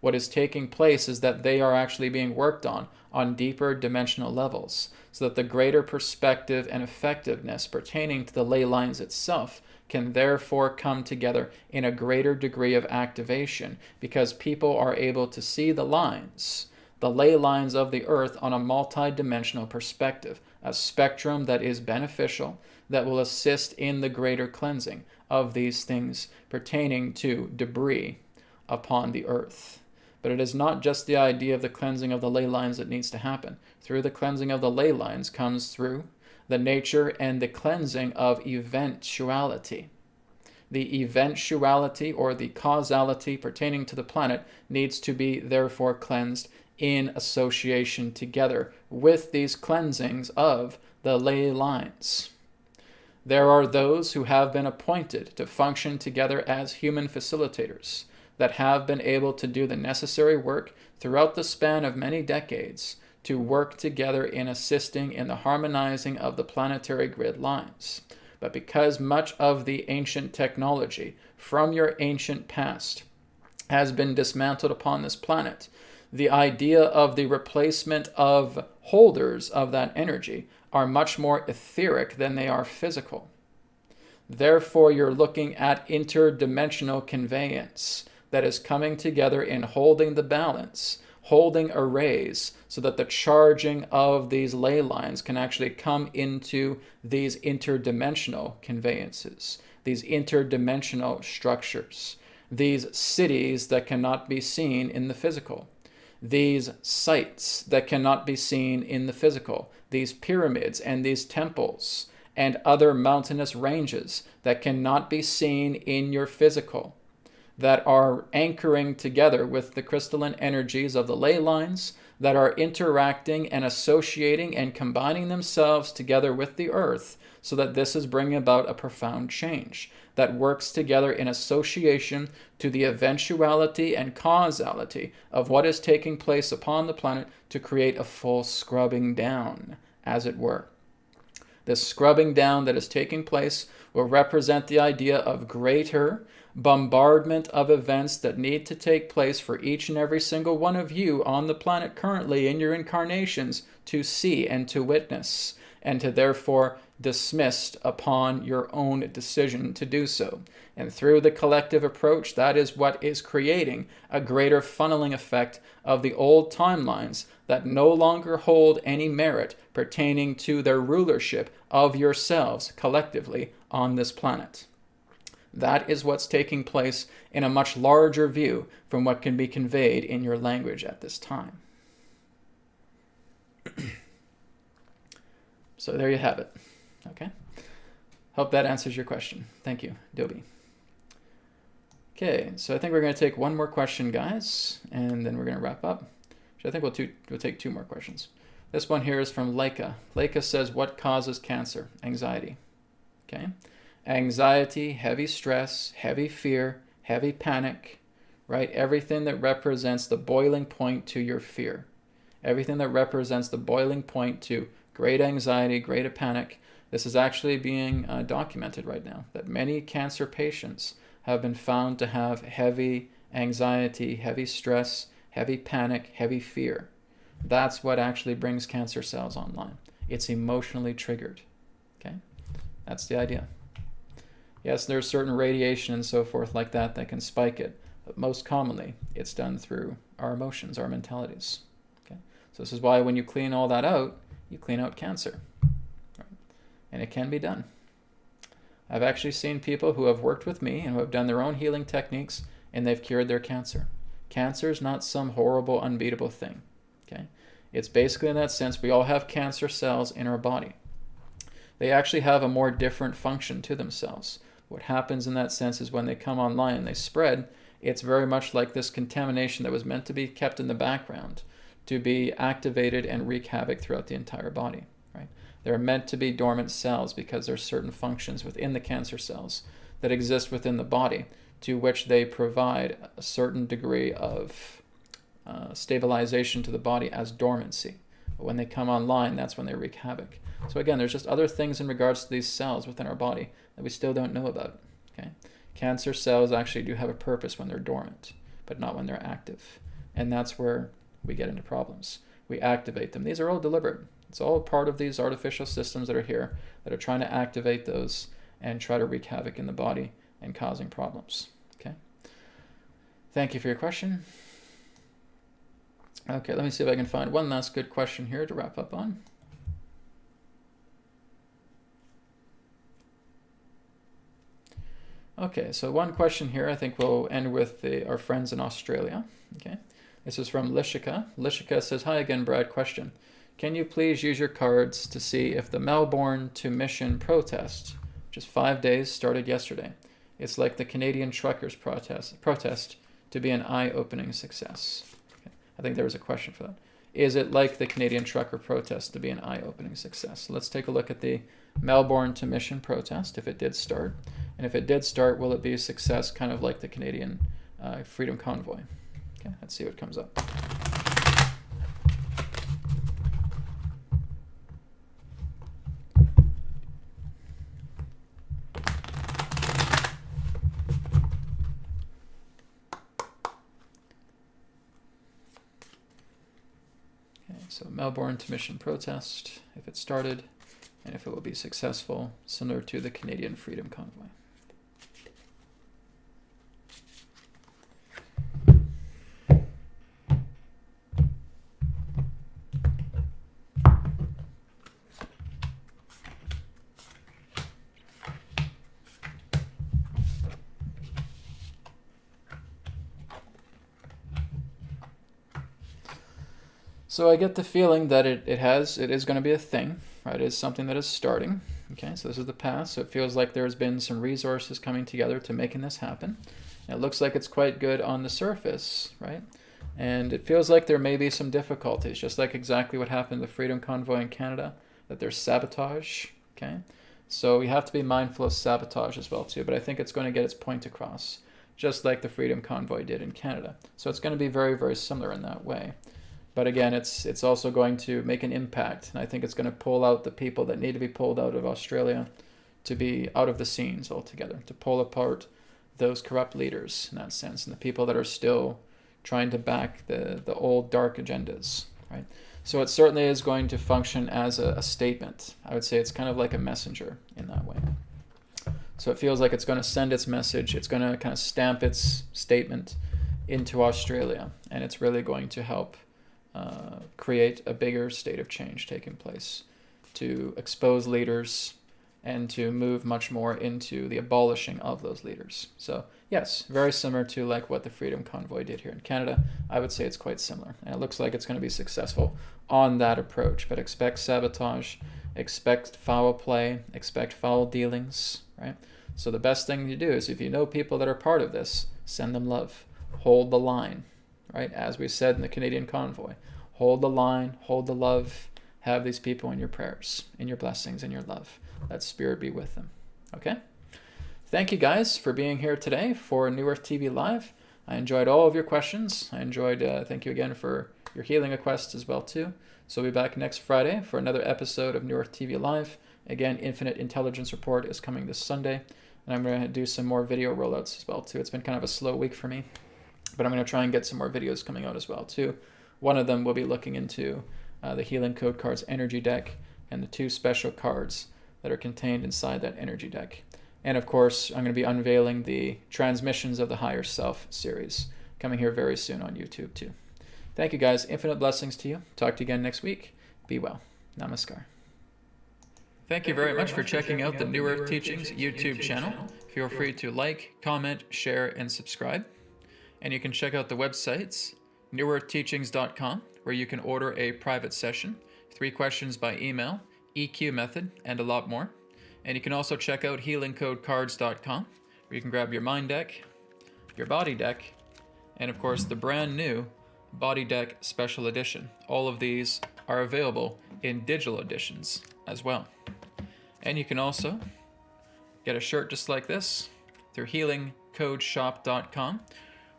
Speaker 1: What is taking place is that they are actually being worked on deeper dimensional levels, so that the greater perspective and effectiveness pertaining to the ley lines itself can therefore come together in a greater degree of activation, because people are able to see the lines, the ley lines of the Earth on a multi-dimensional perspective, a spectrum that is beneficial, that will assist in the greater cleansing of these things pertaining to debris upon the Earth. But it is not just the idea of the cleansing of the ley lines that needs to happen. Through the cleansing of the ley lines comes through the nature and the cleansing of eventuality. The eventuality or the causality pertaining to the planet needs to be therefore cleansed in association together with these cleansings of the ley lines. There are those who have been appointed to function together as human facilitators that have been able to do the necessary work throughout the span of many decades to work together in assisting in the harmonizing of the planetary grid lines. But because much of the ancient technology from your ancient past has been dismantled upon this planet, the idea of the replacement of holders of that energy are much more etheric than they are physical. Therefore, you're looking at interdimensional conveyance that is coming together in holding the balance, holding arrays, so that the charging of these ley lines can actually come into these interdimensional conveyances, these interdimensional structures, these cities that cannot be seen in the physical, these sites that cannot be seen in the physical, these pyramids and these temples and other mountainous ranges that cannot be seen in your physical, that are anchoring together with the crystalline energies of the ley lines, that are interacting and associating and combining themselves together with the earth, so that this is bringing about a profound change that works together in association to the eventuality and causality of what is taking place upon the planet to create a full scrubbing down, as it were. This scrubbing down that is taking place will represent the idea of greater bombardment of events that need to take place for each and every single one of you on the planet currently in your incarnations to see and to witness, and to therefore dismissed upon your own decision to do so. And through the collective approach, that is what is creating a greater funneling effect of the old timelines that no longer hold any merit pertaining to their rulership of yourselves collectively on this planet. That is what's taking place in a much larger view from what can be conveyed in your language at this time. So there you have it. Okay? Hope that answers your question. Thank you, Dobie. Okay, so I think we're going to take one more question, guys, and then we're going to wrap up. So I think we'll take two more questions. This one here is from Leica. Leica says, what causes cancer? Anxiety. Okay? Anxiety, heavy stress, heavy fear, heavy panic, right? Everything that represents the boiling point to your fear. Everything that represents the boiling point to great anxiety, great panic. This is actually being documented right now, that many cancer patients have been found to have heavy anxiety, heavy stress, heavy panic, heavy fear. That's what actually brings cancer cells online. It's emotionally triggered. Okay? That's the idea. Yes, there's certain radiation and so forth like that that can spike it, but most commonly it's done through our emotions, our mentalities. Okay? So this is why when you clean all that out, you clean out cancer. Right? And it can be done. I've actually seen people who have worked with me and who have done their own healing techniques and they've cured their cancer. Cancer is not some horrible, unbeatable thing. Okay? It's basically in that sense we all have cancer cells in our body. They actually have a more different function to themselves. What happens in that sense is when they come online and they spread, it's very much like this contamination that was meant to be kept in the background to be activated and wreak havoc throughout the entire body. Right? They're meant to be dormant cells because there's certain functions within the cancer cells that exist within the body to which they provide a certain degree of stabilization to the body as dormancy. But when they come online, that's when they wreak havoc. So again, there's just other things in regards to these cells within our body that we still don't know about. Okay? Cancer cells actually do have a purpose when they're dormant, but not when they're active. And that's where we get into problems. We activate them. These are all deliberate. It's all part of these artificial systems that are here that are trying to activate those and try to wreak havoc in the body and causing problems. Okay? Thank you for your question. Okay, let me see if I can find one last good question here to wrap up on. Okay, so one question here, I think we'll end with our friends in Australia. Okay, This is from Lishika. Lishika says, "Hi again, Brad. Question. Can you please use your cards to see if the Melbourne to Mission protest, which is 5 days, started yesterday? It's like the Canadian truckers protest to be an eye-opening success." Okay. I think there was a question for that. Is it like the Canadian trucker protest to be an eye-opening success? So let's take a look at the Melbourne to Mission protest, if it did start. And if it did start, will it be a success kind of like the Canadian Freedom Convoy? Okay, let's see what comes up. Okay, so Melbourne to Mission protest, if it started, and if it will be successful, similar to the Canadian Freedom Convoy. So I get the feeling that it is going to be a thing, right? It is something that is starting. Okay, so this is the past. So it feels like there's been some resources coming together to making this happen. And it looks like it's quite good on the surface, right? And it feels like there may be some difficulties, just like exactly what happened to the Freedom Convoy in Canada, that there's sabotage, okay? So we have to be mindful of sabotage as well too, but I think it's going to get its point across, just like the Freedom Convoy did in Canada. So it's going to be very, very similar in that way. But again, it's also going to make an impact, and I think it's going to pull out the people that need to be pulled out of Australia to be out of the scenes altogether, to pull apart those corrupt leaders in that sense, and the people that are still trying to back the old dark agendas, right? So it certainly is going to function as a statement. I would say it's kind of like a messenger in that way. So it feels like it's going to send its message, it's going to kind of stamp its statement into Australia, and it's really going to help create a bigger state of change taking place, to expose leaders and to move much more into the abolishing of those leaders. So yes, very similar to like what the Freedom Convoy did here in Canada. I would say it's quite similar, and it looks like it's going to be successful on that approach. But expect sabotage, expect foul play, expect foul dealings, right? So the best thing to do is, if you know people that are part of this, send them love, hold the line, right? As we said in the Canadian Convoy, hold the line, hold the love, have these people in your prayers, in your blessings, in your love. Let Spirit be with them. Okay? Thank you guys for being here today for New Earth TV Live. I enjoyed all of your questions. I enjoyed, thank you again for your healing requests as well too. So we'll be back next Friday for another episode of New Earth TV Live. Again, Infinite Intelligence Report is coming this Sunday, and I'm going to do some more video rollouts as well too. It's been kind of a slow week for me, but I'm going to try and get some more videos coming out as well too. One of them will be looking into the Healing Code Cards energy deck and the 2 special cards that are contained inside that energy deck. And of course, I'm going to be unveiling the Transmissions of the Higher Self series, coming here very soon on YouTube too. Thank you guys. Infinite blessings to you. Talk to you again next week. Be well. Namaskar. Thank you very much for checking out the New Earth Teachings YouTube channel. Feel free to like, comment, share, and subscribe. And you can check out the websites, newearthteachings.com, where you can order a private session, 3 questions by email, EQ method, and a lot more. And you can also check out healingcodecards.com, where you can grab your mind deck, your body deck, and of course the brand new body deck special edition. All of these are available in digital editions as well. And you can also get a shirt just like this through healingcodeshop.com,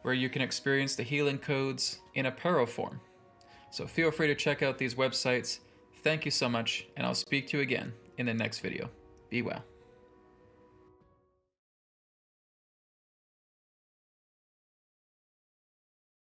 Speaker 1: where you can experience the healing codes in apparel form. So feel free to check out these websites. Thank you so much, and I'll speak to you again in the next video. Be well.